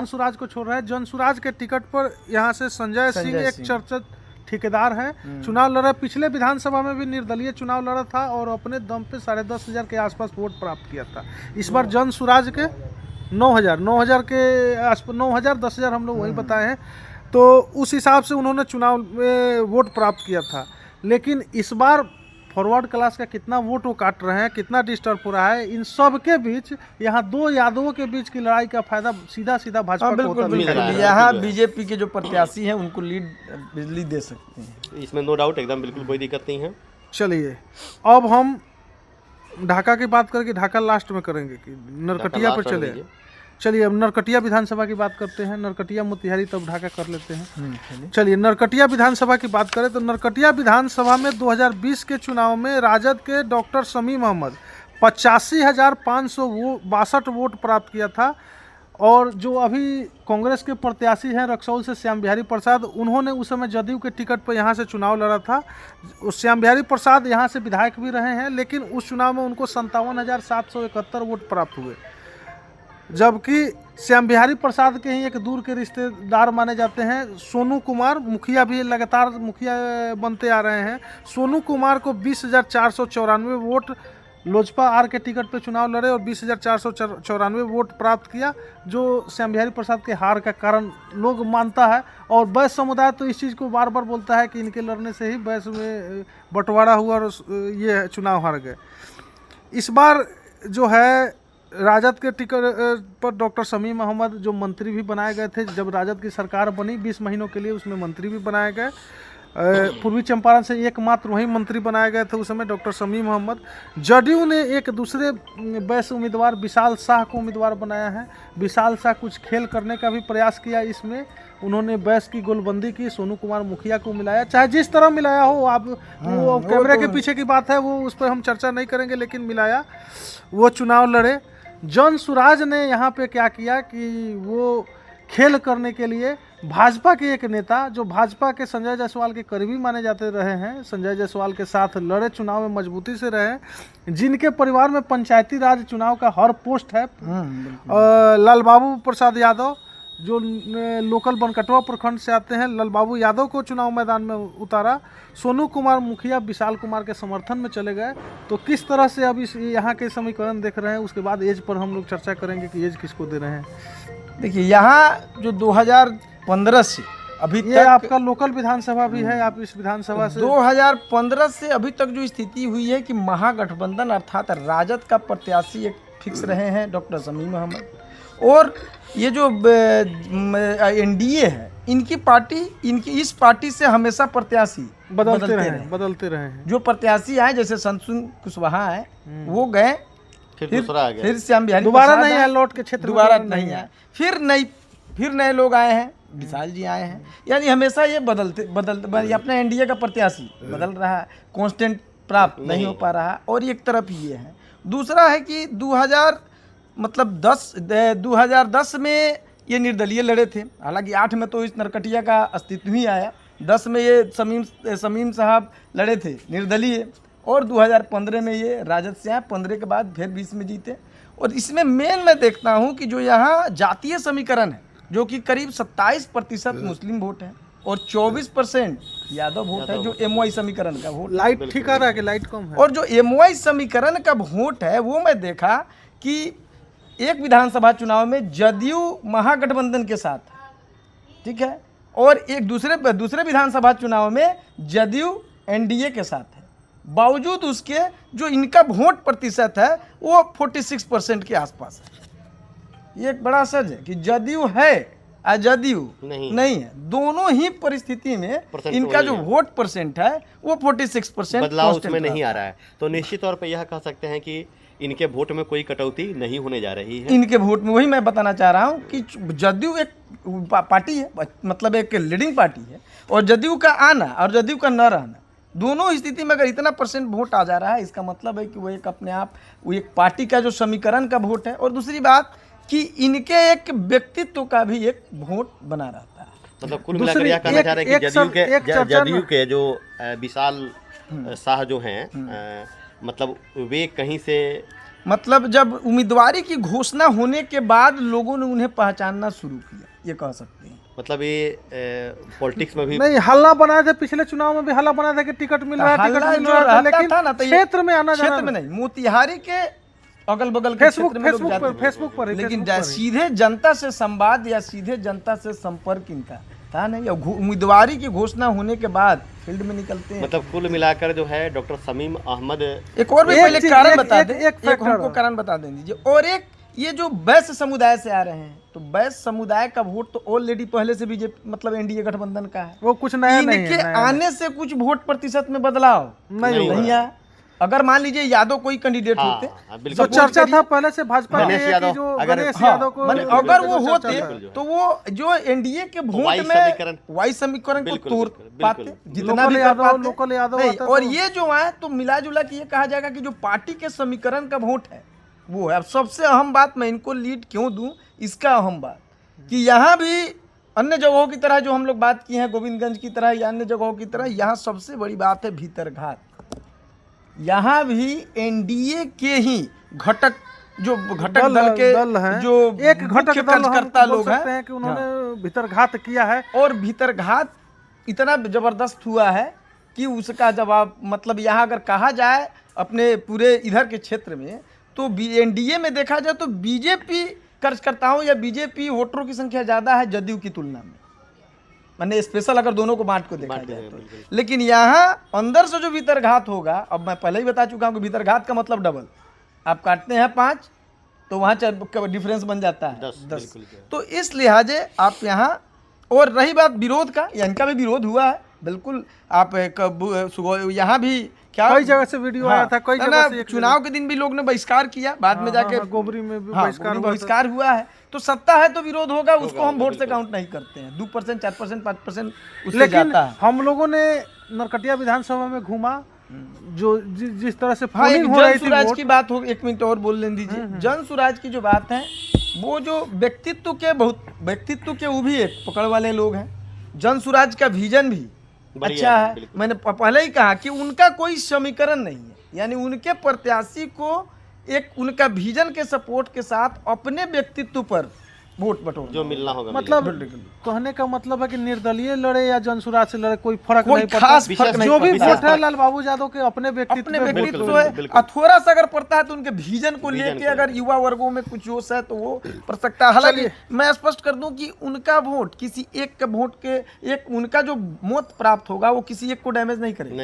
सुराज को छोड़ रहे हैं, जन सुराज के टिकट पर यहाँ से संजय सिंह एक चर्चित ठेकेदार हैं, चुनाव लड़ा। पिछले विधानसभा में भी निर्दलीय चुनाव लड़ा था और अपने दम पे 10,500 के आसपास वोट प्राप्त किया था। इस बार जन सुराज के 9,000 के आसपास, 9,000 10,000 हम लोग वही बताए हैं, तो उस हिसाब से उन्होंने चुनाव में वोट प्राप्त किया था। लेकिन इस बार फॉरवर्ड क्लास का कितना वोट वो काट रहे हैं, कितना डिस्टर्ब हो रहा है, इन सब के बीच यहाँ दो यादवों के बीच की लड़ाई का फायदा सीधा भाजपा को होता है। यहाँ बीजेपी के जो प्रत्याशी हैं उनको लीड बिजली दे सकते हैं, इसमें नो डाउट, एकदम बिल्कुल कोई दिक्कत नहीं है। चलिए अब हम ढाका की बात करके ढाका लास्ट में करेंगे कि नरकटिया पर चले। चलिए अब नरकटिया विधानसभा की बात करते हैं, नरकटिया मोतिहारी तब ढाका कर लेते हैं। चलिए नरकटिया विधानसभा की बात करें तो नरकटिया विधानसभा में 2020 के चुनाव में राजद के डॉक्टर शमीम अहमद 85,562 वोट प्राप्त किया था, और जो अभी कांग्रेस के प्रत्याशी हैं रक्सौल से श्याम बिहारी प्रसाद, उन्होंने उस समय जदयू के टिकट पर यहाँ से चुनाव लड़ा था। श्याम बिहारी प्रसाद यहाँ से विधायक भी रहे हैं, लेकिन उस चुनाव में उनको 57,771 वोट प्राप्त हुए। जबकि श्याम बिहारी प्रसाद के ही एक दूर के रिश्तेदार माने जाते हैं सोनू कुमार, मुखिया भी लगातार मुखिया बनते आ रहे हैं। सोनू कुमार को 20,494 वोट लोजपा आर के टिकट पे चुनाव लड़े और 20,494 वोट प्राप्त किया, जो श्याम बिहारी प्रसाद के हार का कारण लोग मानता है। और बैस समुदाय तो इस चीज़ को बार बार बोलता है कि इनके लड़ने से ही बैस में बंटवारा हुआ और ये चुनाव हार गए। इस बार जो है राजद के टिकट पर डॉक्टर शमीम अहमद जो मंत्री भी बनाए गए थे, जब राजद की सरकार बनी 20 महीनों के लिए उसमें मंत्री भी बनाए गए। पूर्वी चंपारण से एकमात्र वही मंत्री बनाए गए थे उस समय डॉक्टर शमीम अहमद। जदयू ने एक दूसरे बैस उम्मीदवार विशाल शाह को उम्मीदवार बनाया है। विशाल शाह कुछ खेल करने का भी प्रयास किया, इसमें उन्होंने बैस की गोलबंदी की, सोनू कुमार मुखिया को मिलाया, चाहे जिस तरह मिलाया हो, आप वो कैमरे के पीछे की बात है, वो उस पर हम चर्चा नहीं करेंगे, लेकिन मिलाया, वो चुनाव लड़े। जॉन सुराज ने यहाँ पे क्या किया कि वो खेल करने के लिए भाजपा के एक नेता जो भाजपा के संजय जायसवाल के करीबी माने जाते रहे हैं, संजय जायसवाल के साथ लड़े, चुनाव में मजबूती से रहे, जिनके परिवार में पंचायती राज चुनाव का हर पोस्ट है, लाल बाबू प्रसाद यादव जो लोकल बनकटवा प्रखंड से आते हैं, लाल बाबू यादव को चुनाव मैदान में उतारा। सोनू कुमार मुखिया विशाल कुमार के समर्थन में चले गए। तो किस तरह से अब इस यहाँ के समीकरण देख रहे हैं, उसके बाद एज पर हम लोग चर्चा करेंगे कि एज किसको दे रहे हैं। देखिए, यहाँ जो 2015 से अभी ये तक आपका लोकल विधानसभा भी है, आप इस विधानसभा से 2015 से अभी तक जो स्थिति हुई है कि महागठबंधन अर्थात राजद का प्रत्याशी एक फिक्स रहे हैं डॉक्टर शमीम अहमद, और ये जो एनडीए है इनकी पार्टी, इनकी इस पार्टी से हमेशा प्रत्याशी बदलते रहे हैं। जो प्रत्याशी आए, जैसे संतुन कुशवाहा है, वो गए, फिर श्याम बिहारी दोबारा नहीं आए, लौट के क्षेत्र दोबारा नहीं आए, फिर नए लोग आए हैं, विशाल जी आए हैं। यानी हमेशा ये बदलते अपना एनडीए का प्रत्याशी बदल रहा है, कांस्टेंट प्राप्त नहीं हो पा रहा। और एक तरफ ये है, दूसरा है कि 2010 में ये निर्दलीय लड़े थे, हालांकि 8 में तो इस नरकटिया का अस्तित्व ही आया, 10 में ये शमीम साहब लड़े थे निर्दलीय, और 2015 में ये राजद से आए, 15 के बाद फिर 20 में जीते। और इसमें मेन मैं देखता हूँ कि जो यहाँ जातीय समीकरण है, जो कि करीब 27% मुस्लिम वोट है और 24% यादव वोट है, जो एमवाई समीकरण का वोट। लाइट ठीक आ रहा है कि लाइट कम है? और जो एमवाई समीकरण का वोट है, वो मैं देखा कि एक विधानसभा चुनाव में जदयू महागठबंधन के साथ, ठीक है, और एक दूसरे विधानसभा चुनाव में जदयू एनडीए के साथ है। बावजूद उसके जो इनका वोट प्रतिशत है वो 46% के आसपास है। ये एक बड़ा सच है कि जदयू है और जदयू नहीं है, दोनों ही परिस्थिति में इनका जो वोट परसेंट है वो 46% बदलाव उसमें नहीं आ रहा है। तो निश्चित तौर पे यह कह सकते हैं कि इनके वोट में कोई कटौती नहीं होने जा रही है। इनके वोट में, वही मैं बताना चाह रहा हूँ कि जदयू एक पार्टी है, मतलब एक लीडिंग पार्टी है, और जदयू का आना और जदयू का न रहना, दोनों स्थिति में अगर इतना परसेंट वोट आ जा रहा है, इसका मतलब है कि वो एक अपने आप वो एक पार्टी का जो समीकरण का वोट है। और दूसरी बात कि इनके एक व्यक्तित्व का भी एक वोट बना रहता है। मतलब कुल मिलाकर यह कहना चाह रहे हैं कि जदयू के जो विशाल शाह जो हैं, मतलब वे कहीं से, मतलब जब उम्मीदवारी की घोषणा होने के बाद लोगों ने उन्हें पहचानना शुरू किया, ये कह सकते हैं। मतलब ये पॉलिटिक्स में भी नहीं, हल्ला बनाए थे, पिछले चुनाव में भी हल्ला बनाया था कि टिकट मिल रहा है, लेकिन क्षेत्र में आना जाना, क्षेत्र में नहीं, मोतिहारी के अगल बगल के क्षेत्र में लोग जाते हैं, फेसबुक पर लेकिन सीधे जनता से संवाद या सीधे जनता से संपर्क इनका था नहीं। उम्मीदवारी की घोषणा होने के बाद फील्ड में निकलते हैं। मतलब कुल मिलाकर जो है डॉक्टर शमीम अहमद, एक और भी पहले कारण बता दें, एक हमको कारण बता दें दीजिए, और एक ये जो बैस समुदाय से आ रहे हैं, तो बैस समुदाय का वोट तो ऑलरेडी पहले से बीजेपी मतलब एनडीए गठबंधन का है, वो कुछ नया नहीं है। इनके आने से कुछ वोट प्रतिशत में बदलाव नहीं आया। अगर मान लीजिए यादव कोई कैंडिडेट होते, तो चर्चा था पहले से भाजपा गणेश यादव को, अगर वो होते तो वो जो एनडीए के वोट में वाई समीकरण को तोड़ पाते, जितना भी कर पाते। लोकल यादव और ये जो आए तो मिला जुला के ये कहा जाएगा कि जो पार्टी के समीकरण का वोट है वो है। अब सबसे अहम बात, मैं इनको लीड क्यों दूं, इसका अहम बात कि यहाँ भी अन्य जगहों की तरह जो हम लोग बात की है, गोविंदगंज की तरह या अन्य जगहों की तरह, यहाँ सबसे बड़ी बात है भीतरघात। यहाँ भी एनडीए के ही घटक जो घटक दल के हैं, जो एक घटक मुख्य दल हम कार्यकर्ता बोल लोग सकते हैं कि उन्होंने भीतरघात किया है। और भीतरघात इतना जबरदस्त हुआ है कि उसका जवाब मतलब यहाँ अगर कहा जाए अपने पूरे इधर के क्षेत्र में तो एनडीए में देखा जाए तो बीजेपी कार्यकर्ताओं या बीजेपी वोटरों की संख्या ज़्यादा है जदयू की तुलना में, मैंने स्पेशल अगर दोनों को बांट को देखा जाए तो। लेकिन यहाँ अंदर से जो भीतरघात होगा, अब मैं पहले ही बता चुका हूँ कि भीतरघात का मतलब डबल, आप काटते हैं 5 तो वहाँ डिफरेंस बन जाता है 10। तो इस लिहाजे आप यहाँ, और रही बात विरोध का, इनका भी विरोध हुआ है बिल्कुल। आप यहाँ भी क्या कई जगह से वीडियो आया था, कई जगह से चुनाव के दिन भी लोग ने बहिष्कार किया, बाद में जाके गोबरी में भी बहिष्कार हुआ है। तो सत्ता है तो विरोध होगा, उसको हम वोट से काउंट नहीं करते हैं। 2%, 4%, 5% उससे जाता है। हम लोगों ने नरकटिया विधानसभा में घूमा, जो जिस तरह से हाँ, पोलिंग हो रही थी, जनसुराज की बात हो, 1 मिनट और बोल लेने दीजिए। जनसुराज की जो बात है वो जो व्यक्तित्व के वो भी एक पकड़ वाले लोग हैं। जनसुराज का विजन भी अच्छा है। मैंने पहले ही कहा कि उनका कोई समीकरण नहीं है, यानी उनके प्रत्याशी को एक उनका विजन के सपोर्ट के साथ अपने व्यक्तित्व पर वोट बटोर जो मिलना होगा, मतलब कहने का मतलब है कि निर्दलीय लड़े या जनसुराज से लड़े कोई फर्क नहीं पड़ता। खास फर्क नहीं, जो भी वोट है लाल बाबू यादव के अपने व्यक्तित्व है। थोड़ा सा अगर पड़ता है तो उनके विजन को लेके अगर युवा वर्गों में कुछ जोश है तो वो पड़ सकता है। हालांकि मैं स्पष्ट कर दूं कि उनका वोट किसी एक के वोट के एक उनका जो मत प्राप्त होगा वो किसी एक को डैमेज नहीं करेगा,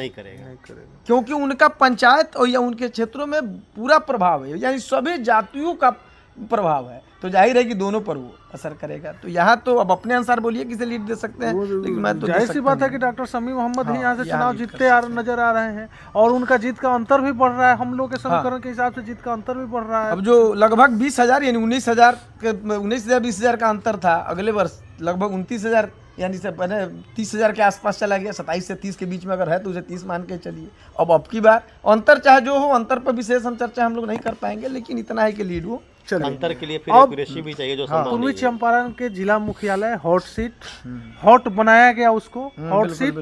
क्योंकि उनका पंचायत और या उनके क्षेत्रों में पूरा प्रभाव है, यानी सभी जातियों का प्रभाव है। तो जाहिर है कि दोनों पर वो असर करेगा। तो यहाँ तो अब अपने अनुसार बोलिए किसे लीड दे सकते हैं, लेकिन मैं तो जाहिर सी बात है कि डॉक्टर शमी मोहम्मद ही यहाँ से चुनाव जीतते नजर आ रहे हैं, और उनका जीत का अंतर भी बढ़ रहा है। हम लोग के समीकरण के हिसाब से जीत का अंतर भी बढ़ रहा है। अब जो लगभग 20,000 यानी 19,000-20,000 का अंतर था, अगले वर्ष लगभग 29,000 यानी से 30,000 के आसपास चला गया। 27 से 30 के बीच में अगर है तो उसे 30 मान के चलिए। अब की बार अंतर चाहे जो हो, अंतर पर विशेष हम चर्चा हम लोग नहीं कर पाएंगे, लेकिन इतना है कि लीड हो। अंतर के लिए फिर एक्यूरेसी भी चाहिए जो संभव पूर्वी चंपारण के जिला मुख्यालय हॉट बनाया गया उसको हॉट सीट,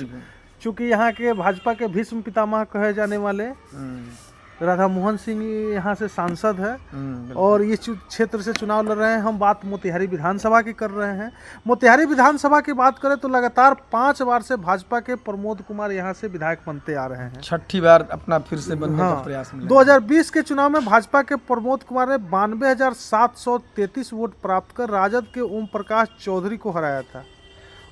चूंकि यहाँ के भाजपा के भीष्म पितामह कहे जाने वाले राधा मोहन सिंह यहाँ से सांसद है और इस क्षेत्र से चुनाव लड़ रहे हैं। हम बात मोतिहारी विधानसभा की कर रहे हैं। मोतिहारी विधानसभा की बात करें तो लगातार 5 बार से भाजपा के प्रमोद कुमार यहाँ से विधायक बनते आ रहे हैं। 6ठी बार अपना फिर से बनने का प्रयास में। 2020 के चुनाव में भाजपा के प्रमोद कुमार ने 92,733 वोट प्राप्त कर राजद के ओम प्रकाश चौधरी को हराया था।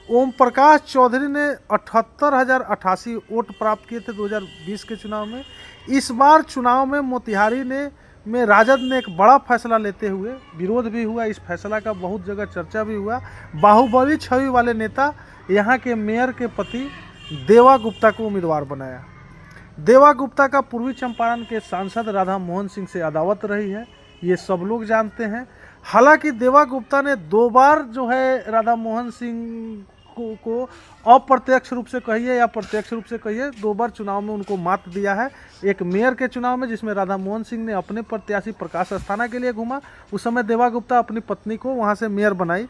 ओम प्रकाश चौधरी ने 78,088 वोट प्राप्त किए थे 2020 के चुनाव में। इस बार चुनाव में मोतिहारी में राजद ने एक बड़ा फैसला लेते हुए विरोध भी हुआ, इस फैसला का बहुत जगह चर्चा भी हुआ। बाहुबली छवि वाले नेता यहाँ के मेयर के पति देवा गुप्ता को उम्मीदवार बनाया। देवा गुप्ता का पूर्वी चंपारण के सांसद राधा मोहन सिंह से अदावत रही है, ये सब लोग जानते हैं। हालांकि देवा गुप्ता ने 2 बार जो है राधा मोहन सिंह को अप्रत्यक्ष रूप से कहिए या प्रत्यक्ष रूप से कहिए 2 बार चुनाव में उनको मात दिया है। एक मेयर के चुनाव में जिसमें राधा मोहन सिंह ने अपने प्रत्याशी प्रकाश अस्थाना के लिए घूमा, उस समय देवा गुप्ता अपनी पत्नी को वहां से मेयर बनाई।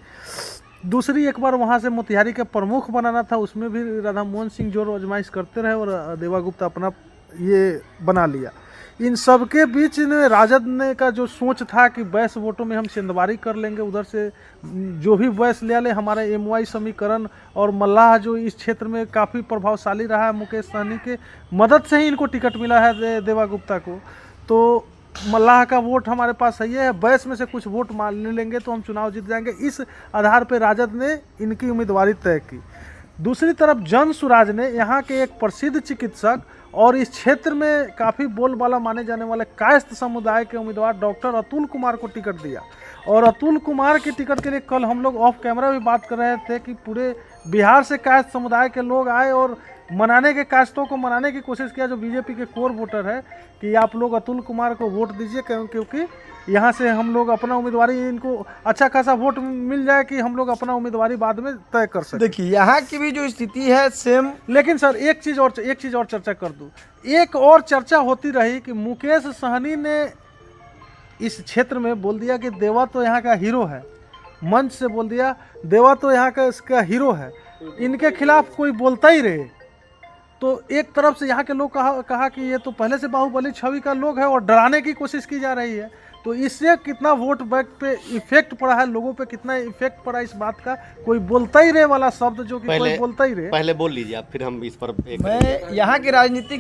दूसरी एक बार वहां से मोतिहारी के प्रमुख बनाना था, उसमें भी राधा मोहन सिंह जोर आजमाइश करते रहे और देवा गुप्ता अपना ये बना लिया। इन सब के बीच में राजद ने का जो सोच था कि बैस वोटों में हम सेंधबारी कर लेंगे, उधर से जो भी बैस ले ले, हमारे एमवाई समीकरण और मल्लाह जो इस क्षेत्र में काफ़ी प्रभावशाली रहा है, मुकेश सहनी के मदद से ही इनको टिकट मिला है देवा गुप्ता को। तो मल्लाह का वोट हमारे पास सही है, बैस में से कुछ वोट मान लेंगे तो हम चुनाव जीत जाएंगे। इस आधार पर राजद ने इनकी उम्मीदवारी तय की। दूसरी तरफ जनसुराज ने यहाँ के एक प्रसिद्ध चिकित्सक और इस क्षेत्र में काफ़ी बोलबाला माने जाने वाले कायस्थ समुदाय के उम्मीदवार डॉक्टर अतुल कुमार को टिकट दिया। और अतुल कुमार के टिकट के लिए कल हम लोग ऑफ कैमरा भी बात कर रहे थे कि पूरे बिहार से कायस्थ समुदाय के लोग आए और मनाने के कायस्थों को मनाने की कोशिश किया, जो बीजेपी के कोर वोटर है, कि आप लोग अतुल कुमार को वोट दीजिए, क्योंकि यहाँ से हम लोग अपना उम्मीदवारी, इनको अच्छा खासा वोट मिल जाए कि हम लोग अपना उम्मीदवारी बाद में तय कर सकें। देखिए यहाँ की भी जो स्थिति है सेम। लेकिन सर एक चीज़ और चर्चा कर दूँ। एक और चर्चा होती रही कि मुकेश सहनी ने इस क्षेत्र में बोल दिया कि देवा तो यहाँ का हीरो है, मंच से बोल दिया देवा तो यहाँ का इसका हीरो है, इनके खिलाफ कोई बोलता ही रहे। तो एक तरफ से यहाँ के लोग कहा कि ये तो पहले से बाहुबली छवि का लोग है और डराने की कोशिश की जा रही है। तो इससे कितना वोट बैंक पे इफेक्ट पड़ा है, लोगों पे कितना इफेक्ट पड़ा इस बात का कोई बोलता ही रहे वाला शब्द जो कि कोई बोलता ही रहे। पहले बोल लीजिए आप, फिर हम इस पर मैं यहाँ की राजनीति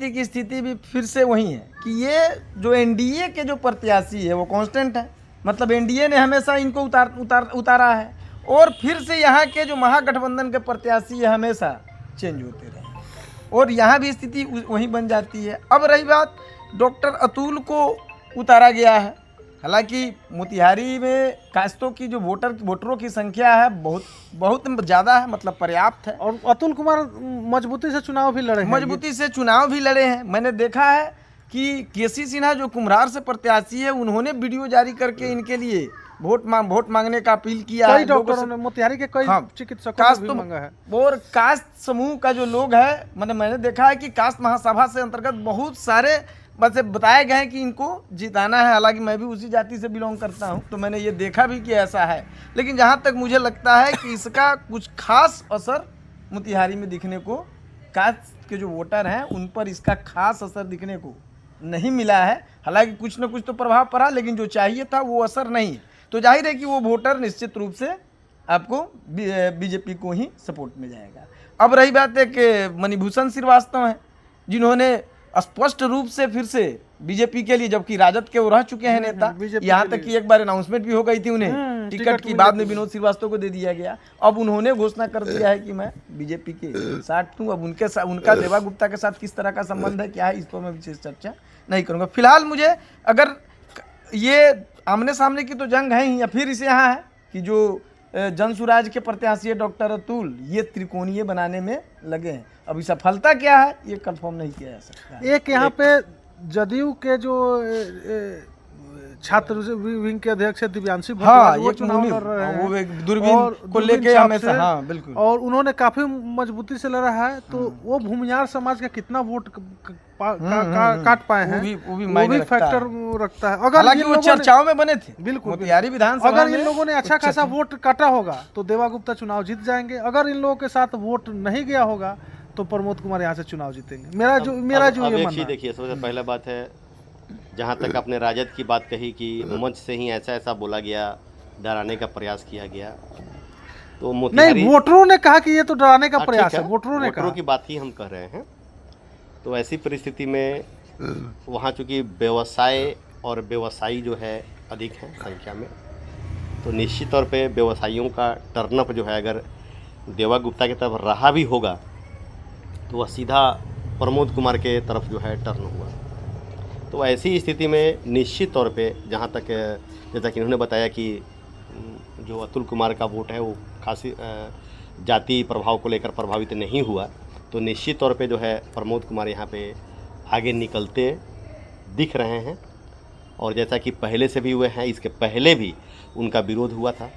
की स्थिति भी फिर से वही है कि ये जो एनडीए के जो प्रत्याशी है वो कांस्टेंट है, मतलब एनडीए ने हमेशा इनको उतारा है, और फिर से यहाँ के जो महागठबंधन के प्रत्याशी है हमेशा चेंज होते रहे, और यहाँ भी स्थिति वही बन जाती है। अब रही बात, डॉक्टर अतुल को उतारा गया है, हालांकि मोतिहारी में कास्तों की जो वोटरों की संख्या है बहुत ज़्यादा है, मतलब पर्याप्त है, और अतुल कुमार मजबूती से चुनाव भी लड़े हैं। मैंने देखा है कि केसी सिन्हा जो कुम्हरार से प्रत्याशी है, उन्होंने वीडियो जारी करके इनके लिए वोट मांगने का अपील किया है। डॉक्टरों ने मोतिहारी के कई चिकित्सकों ने भी मांगा है, और कास्ट समूह का जो लोग है, मैंने देखा है कि कास्ट महासभा से अंतर्गत बहुत सारे बस बताए गए हैं कि इनको जिताना है। हालांकि मैं भी उसी जाति से बिलोंग करता हूं, तो मैंने ये देखा भी कि ऐसा है, लेकिन जहां तक मुझे लगता है कि इसका कुछ खास असर मोतिहारी में दिखने को, कास्ट के जो वोटर हैं उन पर इसका खास असर दिखने को नहीं मिला है। हालांकि कुछ न कुछ तो प्रभाव पड़ा, लेकिन जो चाहिए था वो असर नहीं है। तो जाहिर है कि वो वोटर निश्चित रूप से आपको बीजेपी को ही सपोर्ट में जाएगा। अब रही बात है कि मणिभूषण श्रीवास्तव हैं, जिन्होंने स्पष्ट रूप से फिर से बीजेपी के लिए, जबकि राजद के वो रह चुके हैं नेता, यहाँ तक कि एक बार अनाउंसमेंट भी हो गई थी उन्हें टिकट की, बाद में विनोद श्रीवास्तव को दे दिया गया। अब उन्होंने घोषणा कर दिया है कि मैं बीजेपी के साथ हूँ। अब उनका देवा गुप्ता के साथ किस तरह का संबंध है, क्या है, इस पर मैं विशेष चर्चा नहीं करूँगा। फिलहाल मुझे, अगर ये आमने सामने की तो जंग है ही, या फिर इसे यहाँ है कि जो जनसुराज के प्रत्याशी डॉक्टर अतुल, ये त्रिकोणीय बनाने में लगे हैं। अभी सफलता क्या है ये कंफर्म नहीं किया जा सकता। एक यहाँ पे जदयू के जो छात्र विंग के अध्यक्ष है दिव्यांशी भट्ट, हाँ, वो चुनाव लड़ रहे हैं, वो दूरबीन को लेके हमेशा, हाँ बिल्कुल, और उन्होंने काफी मजबूती से लड़ा है। तो वो भूमियार समाज का कितना वोट काट पाए हैं, वो भी फैक्टर रखता है। अगर हालांकि वो चर्चाओं में बने थे, बिल्कुल मोतिहारी विधानसभा में, अगर इन लोगों ने अच्छा खासा वोट काटा होगा तो देवा गुप्ता चुनाव जीत जाएंगे। अगर इन लोगों के साथ वोट नहीं गया होगा तो प्रमोद कुमार यहाँ से चुनाव जीतेंगे। मेरा जो ये मानना है। देखिए, सबसे पहला बात है, जहाँ तक आपने राजद की बात कही कि मंच से ही ऐसा बोला गया, डराने का प्रयास किया गया, तो नहीं, वोटरों ने कहा कि ये तो डराने का प्रयास है, वोटरों की बात ही हम कह रहे हैं। तो ऐसी परिस्थिति में वहाँ चूँकि व्यवसाय और व्यवसायी जो है अधिक है संख्या में, तो निश्चित तौर पे व्यवसायियों का टर्नअप जो है, अगर देवा गुप्ता की तरफ रहा भी होगा तो वह सीधा प्रमोद कुमार के तरफ जो है टर्न हुआ। तो ऐसी स्थिति में निश्चित तौर पे, जहाँ तक जैसा कि उन्होंने बताया कि जो अतुल कुमार का वोट है वो खासी जाति प्रभाव को लेकर प्रभावित नहीं हुआ, तो निश्चित तौर पे जो है प्रमोद कुमार यहाँ पे आगे निकलते दिख रहे हैं। और जैसा कि पहले से भी हुए हैं, इसके पहले भी उनका विरोध हुआ था,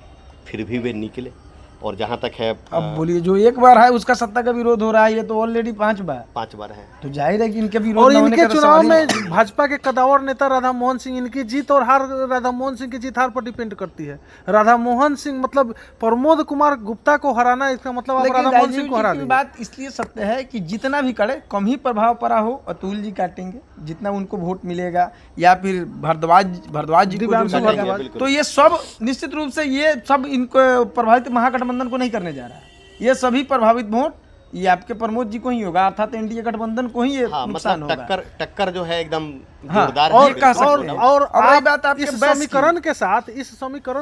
फिर भी वे निकले। और जहाँ तक है, अब बोलिए, जो एक बार है उसका सत्ता का विरोध हो रहा है, ये तो ऑलरेडी 5 बार है, तो जाहिर है कि इनके विरोध और इनके चुनाव में भाजपा के कदावर नेता राधा मोहन सिंह, इनकी जीत और हार राधा मोहन सिंह की जीत हार पर डिपेंड करती है। राधा मोहन सिंह मतलब प्रमोद कुमार गुप्ता को हराना, इसका मतलब आप राधा मोहन सिंह को हरा देंगे। बात इसलिए सत्य है कि जितना भी करे, कम ही प्रभाव पड़ा हो, अतुल जी काटेंगे, जितना उनको वोट मिलेगा, या फिर भारद्वाज जी को जो मिलेगा, तो ये सब निश्चित रूप से ये सब इनको प्रभावित महागठबंधन को नहीं करने जा रहा है। ये सभी प्रभावित वोट ये आपके प्रमोद जी को ही होगा, अर्थात एनडीए गठबंधन को ही ये नुकसान होगा। टक्कर जो है एकदम जोरदार। और आप इस समीकरण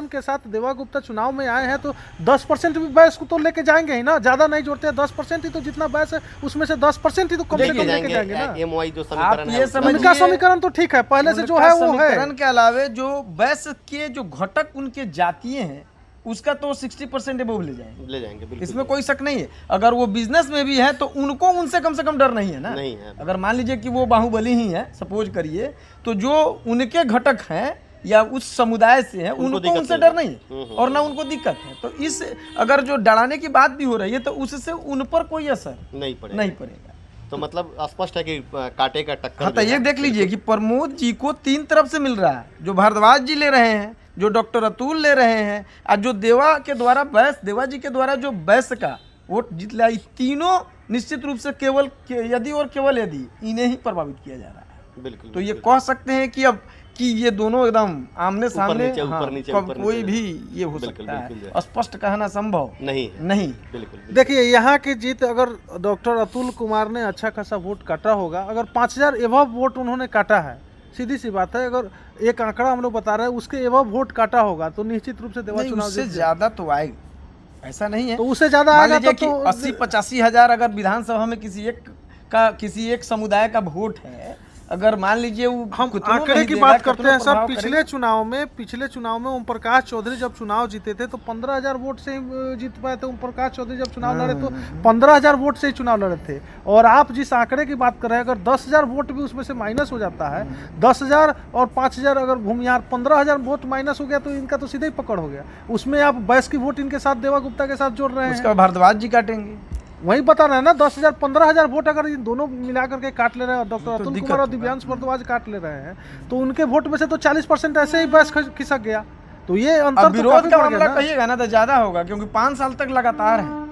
के साथ देवा गुप्ता चुनाव में आए हैं, तो 10% भी बैस को तो लेके जाएंगे ही ना, ज्यादा नहीं जोड़ते हैं, 10% ही तो जितना बैस है उसमें से 10% ही तो कम से कम लेके जाएंगे ना। एमओआई जो समीकरण है, उनका समीकरण तो ठीक है, पहले से जो है वो है। समीकरण के अलावे जो बैस के जो घटक उनके जातीय हैं, उसका तो 60% एबव ले जाएंगे बिल्कुल, इसमें कोई शक नहीं है। अगर वो बिजनेस में भी है तो उनको उनसे कम से कम डर नहीं है ना, नहीं है। अगर मान लीजिए कि वो बाहुबली ही है, सपोज करिए, तो जो उनके घटक हैं या उस समुदाय से हैं, उनको उनसे डर नहीं है और ना उनको दिक्कत है। तो इस अगर जो डराने की बात भी हो रही है, तो उससे उन पर कोई असर नहीं पड़ेगा। तो मतलब स्पष्ट है कि कांटे का टक्कर। हाँ, तो ये देख लीजिए कि प्रमोद जी को 3 तरफ से मिल रहा है, जो भारद्वाज जी ले रहे हैं, जो डॉक्टर अतुल ले रहे हैं, और जो देवा जी के द्वारा जो बैस का वोट जीत लिया, तीनों निश्चित रूप से केवल यदि इन्हें ही प्रभावित किया जा रहा है। बिल्कुल तो ये कह सकते हैं कि अब कि ये दोनों एकदम आमने सामने, नीचे, ऊपर नीचे, ऊपर कोई नीचे। भी ये हो बिल्कुल, सकता बिल्कुल। है, स्पष्ट कहना संभव नहीं है। नहीं। बिल्कुल बिल्कुल। देखिए यहाँ की जीत, अगर डॉक्टर अतुल कुमार ने अच्छा खासा वोट काटा होगा, अगर 5000 एवब वोट उन्होंने काटा है, सीधी सी बात है, अगर एक आंकड़ा हम लोग बता रहे हैं उसके एवब वोट काटा होगा तो निश्चित रूप से देवा नहीं, चुनाव उससे जीत ज्यादा तो आएगा, ऐसा नहीं है। तो उससे ज्यादा मान आएगा लीजिए तब कि तो 80-85 हजार अगर विधानसभा में किसी एक समुदाय का वोट है, अगर मान लीजिए वो हम कितनों आंकड़े नहीं की देगा, बात करते कितनों हैं सर। प्रभाव पिछले चुनाव में ओम प्रकाश चौधरी जब चुनाव जीते थे तो 15000 वोट से ही जीत पाए थे। ओम प्रकाश चौधरी जब चुनाव लड़े तो 15000 वोट से ही चुनाव लड़े थे। और आप जिस आंकड़े की बात कर रहे हैं, अगर 10000 वोट भी उसमें से माइनस हो जाता है, 10000 और 5000 अगर भूमिहार 15000 वोट माइनस हो गया तो इनका तो सीधे ही पकड़ हो गया। उसमें आप बैस की वोट इनके साथ देवा गुप्ता के साथ जोड़ रहे हैं, उसका भारद्वाज जी काटेंगे। वही बता रहे हैं ना, 10000 15000 वोट अगर इन दोनों मिला करके काट ले रहे हैं, डॉक्टर अतुल कुमार और दिव्यांश भारद्वाज काट ले रहे हैं, तो उनके वोट में से तो 40% ऐसे ही बस खिसक गया। तो ये अंतर अब तो विरोध काफी का बढ़ गया मामला ना। कहिएगा ना तो ज्यादा होगा, क्योंकि 5 साल तक लगातार है,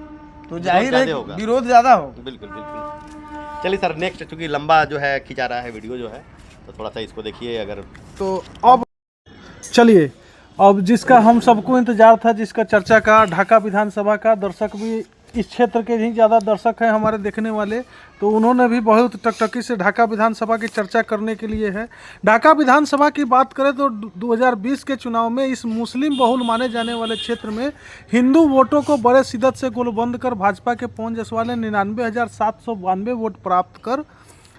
तो जाहिर है ज्यादा होगा। विरोध ज्यादा होगा। बिल्कुल बिल्कुल। चलिए सर, नेक्स्ट, चूंकि लंबा जो है खिंचा रहा है वीडियो जो है, तो थोड़ा सा इसको देखिए। अगर तो अब चलिए, अब जिसका हम सबको इंतजार था, जिसका चर्चा का, ढाका विधानसभा का, दर्शक भी इस क्षेत्र के ही ज़्यादा दर्शक हैं हमारे देखने वाले, तो उन्होंने भी बहुत टकटकी से ढाका विधानसभा की चर्चा करने के लिए है। ढाका विधानसभा की बात करें तो 2020 के चुनाव में इस मुस्लिम बहुल माने जाने वाले क्षेत्र में हिंदू वोटों को बड़े शिद्दत से गोलबंद कर भाजपा के पवन जायसवाल ने 99,792 वोट प्राप्त कर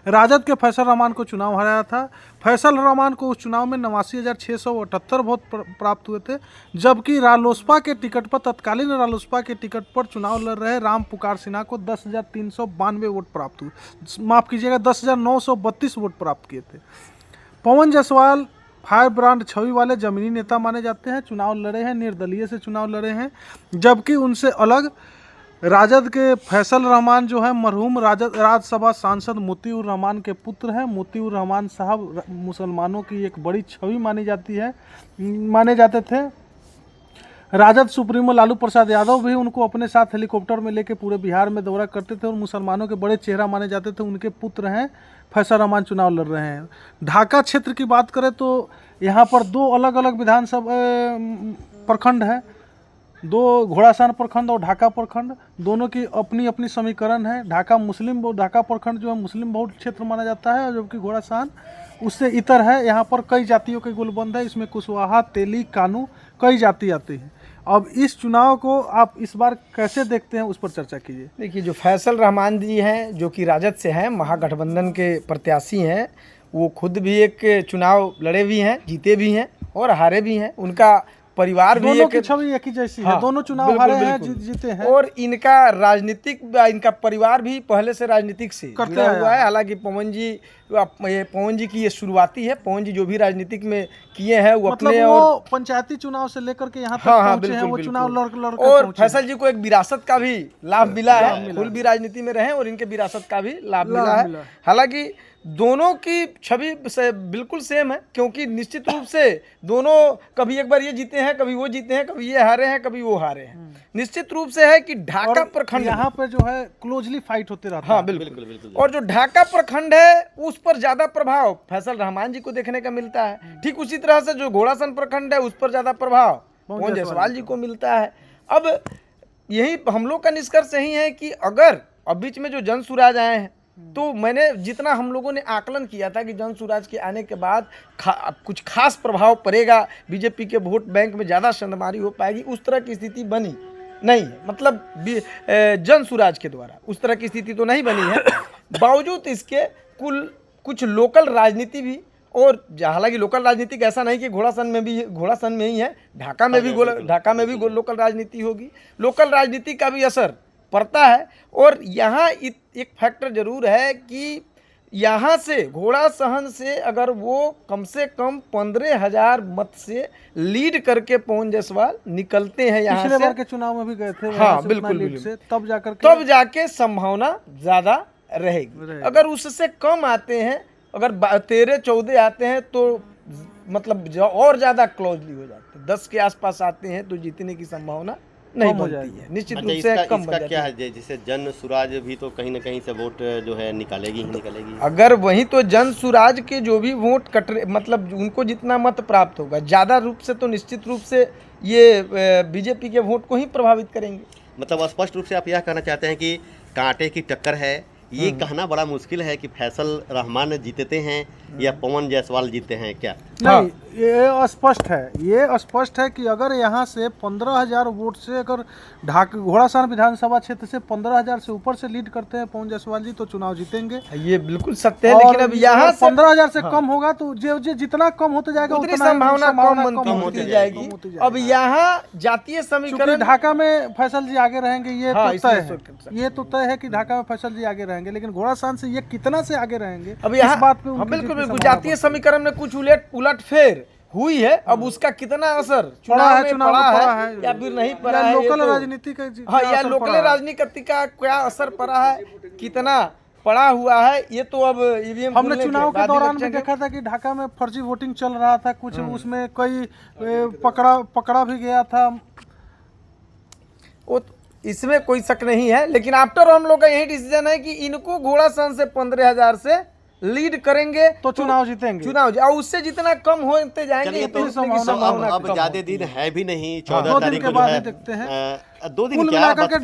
राजद के फैसल रहमान को चुनाव हराया था। फैसल रहमान को उस चुनाव में 89,678 वोट प्राप्त हुए थे, जबकि रालोसपा के टिकट पर, तत्कालीन रालोसपा के टिकट पर चुनाव लड़ रहे राम पुकार सिन्हा को 10,392 वोट प्राप्त हुए, माफ़ कीजिएगा 10,932 वोट प्राप्त किए थे। पवन जायसवाल फायर ब्रांड छवि वाले जमीनी नेता माने जाते हैं, चुनाव लड़े हैं, निर्दलीय से चुनाव लड़े हैं, जबकि उनसे अलग राजद के फैसल रहमान जो है मरहूम राज्यसभा सांसद मोतीउर रहमान के पुत्र हैं। मोतीउर रहमान साहब मुसलमानों की एक बड़ी छवि माने जाते थे। राजद सुप्रीमो लालू प्रसाद यादव भी उनको अपने साथ हेलीकॉप्टर में लेके पूरे बिहार में दौरा करते थे और मुसलमानों के बड़े चेहरा माने जाते थे। उनके पुत्र हैं, फैसल रहमान चुनाव लड़ रहे हैं। ढाका क्षेत्र की बात करें तो यहाँ पर 2 अलग अलग विधानसभा प्रखंड है, 2 घोड़ासान प्रखंड और ढाका प्रखंड, दोनों की अपनी अपनी समीकरण है। ढाका प्रखंड जो है मुस्लिम बहुल क्षेत्र माना जाता है, जबकि घोड़ासान उससे इतर है। यहाँ पर कई जातियों के गुलबंद है, इसमें कुशवाहा, तेली, कानू कई जाति आती है। अब इस चुनाव को आप इस बार कैसे देखते हैं, उस पर चर्चा कीजिए। देखिए, जो फैसल रहमान जी हैं, जो कि राजद से हैं, महागठबंधन के प्रत्याशी हैं, वो खुद भी एक चुनाव लड़े भी हैं, जीते भी हैं और हारे भी हैं। उनका परिवार भी दोनों की छवि एक ही जैसी है, दोनों चुनाव हारे हैं, जीते हैं। और इनका परिवार भी पहले से राजनीतिक से जुड़ा हुआ है। हालांकि पवन जी की ये शुरुआती है। पवन जी जो भी राजनीतिक में किए हैं वो मतलब अपने वो और पंचायती चुनाव से लेकर के यहाँ तक हाँ, पहुंचे हैं, वो चुनाव लड़ और फैसल जी को एक विरासत का भी लाभ मिला है। खुद भी राजनीति में रहे और इनके विरासत का भी लाभ मिला है। हालांकि दोनों की छवि से बिल्कुल सेम है, क्योंकि निश्चित रूप से दोनों कभी एक बार ये जीते हैं, कभी वो जीते हैं, कभी ये हारे हैं, कभी वो हारे हैं। निश्चित रूप से है कि ढाका प्रखंड यहाँ पे जो है क्लोजली फाइट होते रहता है। हाँ, बिल्कुल। और जो ढाका प्रखंड है उस पर ज्यादा प्रभाव फैसल रहमान जी को देखने का मिलता है। ठीक उसी तरह से जो घोड़ासान प्रखंड है उस पर ज्यादा प्रभाव पवन जायसवाल जी को मिलता है। अब यही हम लोग का निष्कर्ष यही है कि अगर अब बीच में जो जन सुराज आए हैं, तो मैंने जितना हम लोगों ने आकलन किया था कि जन सुराज के आने के बाद कुछ खास प्रभाव पड़ेगा, बीजेपी के वोट बैंक में ज़्यादा संदमारी हो पाएगी, उस तरह की स्थिति बनी नहीं है। मतलब जन सुराज के द्वारा उस तरह की स्थिति तो नहीं बनी है। बावजूद इसके कुछ लोकल राजनीति भी, और हालांकि लोकल राजनीति ऐसा नहीं कि घोड़ासान में ही है, ढाका में भी लोकल राजनीति होगी। लोकल राजनीति का भी असर पड़ता है। और यहाँ एक फैक्टर जरूर है कि यहाँ से घोड़ासहन से अगर वो कम से कम 15,000 मत से लीड करके पवन जायसवाल निकलते हैं यहाँ से, पिछले बार के चुनाव में भी गए थे, हाँ बिल्कुल, से तब जाके संभावना ज्यादा रहेगी। अगर उससे कम आते हैं, अगर 13-14 आते हैं तो मतलब और ज्यादा क्लोजली हो जाते हैं, 10 के आसपास आते हैं तो जीतने की संभावना नहीं कम हो बनती जाएगी। है, निश्चित अच्छा, रूप से कम बन इसका जाती क्या है। है जैसे जन सुराज भी तो कहीं ना कहीं से वोट जो है निकालेगी ही निकालेगी। अगर वही तो जन सुराज के जो भी वोट कट रहे, मतलब उनको जितना मत प्राप्त होगा ज़्यादा रूप से, तो निश्चित रूप से ये बीजेपी के वोट को ही प्रभावित करेंगे। मतलब स्पष्ट रूप से आप यह कहना चाहते हैं कि कांटे की टक्कर है, ये कहना बड़ा मुश्किल है कि फैसल रहमान जीतते हैं या पवन जायसवाल जीतते हैं क्या? नहीं, ये स्पष्ट है, ये स्पष्ट है कि अगर यहाँ से 15,000 वोट से अगर घोड़ासहन विधानसभा क्षेत्र से 15,000 से ऊपर से लीड करते हैं पवन जायसवाल जी, तो चुनाव जीतेंगे। ये बिल्कुल सत्य है, लेकिन अब यहाँ से 15,000 से कम होगा तो जो जितना कम होते जाएगा उतनी उतना ही संभावना कम होती होती जाएगी। जाएगी। अब यहाँ जातीय क्योंकि समीकरण, ढाका में फैसल जी आगे रहेंगे, ये हाँ, तो तय इसमें है, ये तो तय है कि ढाका में फैसल जी आगे रहेंगे, लेकिन घोड़ासहन से ये कितना से आगे रहेंगे अब इस यहाँ बात पे हाँ, उनकी बिल्कुल जीत की बिल्कुल संभावना जातीय समीकरण में कुछ उलट फेर हुई है। अब उसका कितना असर चुनाव में पड़ा है या फिर नहीं पड़ा है, लोकल ये तो- राजनीति का हाँ, क्या या असर लोकल पड़ा है? राजनीति का क्या असर पड़ा है, कितना पड़ा हुआ है, ये तो अब ईवीएम हमने चुनाव के दौरान भी देखा था कि ढाका में फर्जी वोटिंग चल रहा था, कुछ उसमें कई पकड़ा भी गया था। वो इसमें कोई शक नहीं है, लेकिन आफ्टर हम लोग का यही डिसीजन है कि इनको घोड़ासहन से 15,000 से लीड करेंगे तो चुनाव जीतेंगे। और उससे जितना कम होते जाएंगे चलिए इतनी तो संभावना अब कम ज्यादा होती दिन है भी नहीं, हाँ, 14 दो दिन तारीख के को जो बाद है ही देखते हैं। 2 दिन कुल क्या मिलाकर बस के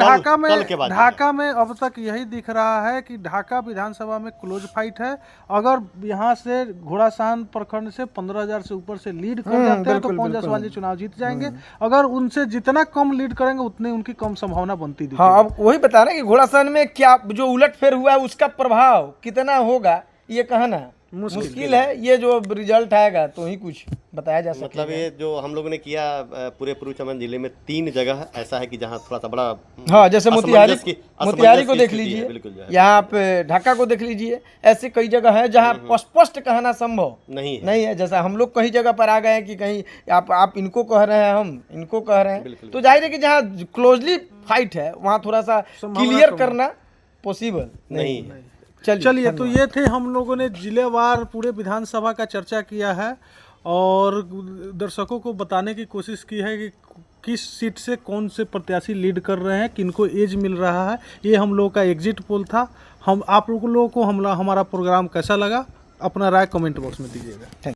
कल के बाद ढाका में अब तक यही दिख रहा है कि ढाका विधानसभा में क्लोज फाइट है। अगर यहाँ से घोड़ासहन प्रखंड से 15,000 से ऊपर से लीड कर जाते हैं तो बिल्कुल, पवन जायसवाल जी चुनाव जीत जाएंगे। अगर उनसे जितना कम लीड करेंगे उतनी उनकी कम संभावना बनती दिखेगी। हाँ, अब वही बता रहे हैं कि घोड़ासहन में क्या जो उलटफेर हुआ है उसका प्रभाव कितना होगा, ये कहना मुश्किल है। ये जो रिजल्ट आएगा तो ही कुछ बताया जा सकता मतलब ये जो हम लोगों ने किया पूरे पूर्वी चंपारण जिले में 3 जगह ऐसा है कि जहाँ थोड़ा सा बड़ा हाँ, जैसे मोतिहारी असमंजस को की देख स्थिति है, लीजिए, बिल्कुल जो है। यहाँ पे ढाका को देख लीजिए, ऐसे कई जगह है जहाँ स्पष्ट कहना संभव नहीं है। जैसा हम लोग कई जगह पर आ गए हैं कि कहीं आप इनको कह रहे हैं, हम इनको कह रहे हैं, तो जाहिर है कि जहाँ क्लोजली फाइट है वहाँ थोड़ा सा क्लियर करना पॉसिबल नहीं है। चलिए, तो ये थे हम लोगों ने जिलेवार पूरे विधानसभा का चर्चा किया है और दर्शकों को बताने की कोशिश की है कि किस सीट से कौन से प्रत्याशी लीड कर रहे हैं, किनको एज मिल रहा है। ये हम लोगों का एग्जिट पोल था। आप लोगों को हमारा प्रोग्राम कैसा लगा, अपना राय कमेंट बॉक्स में दीजिएगा।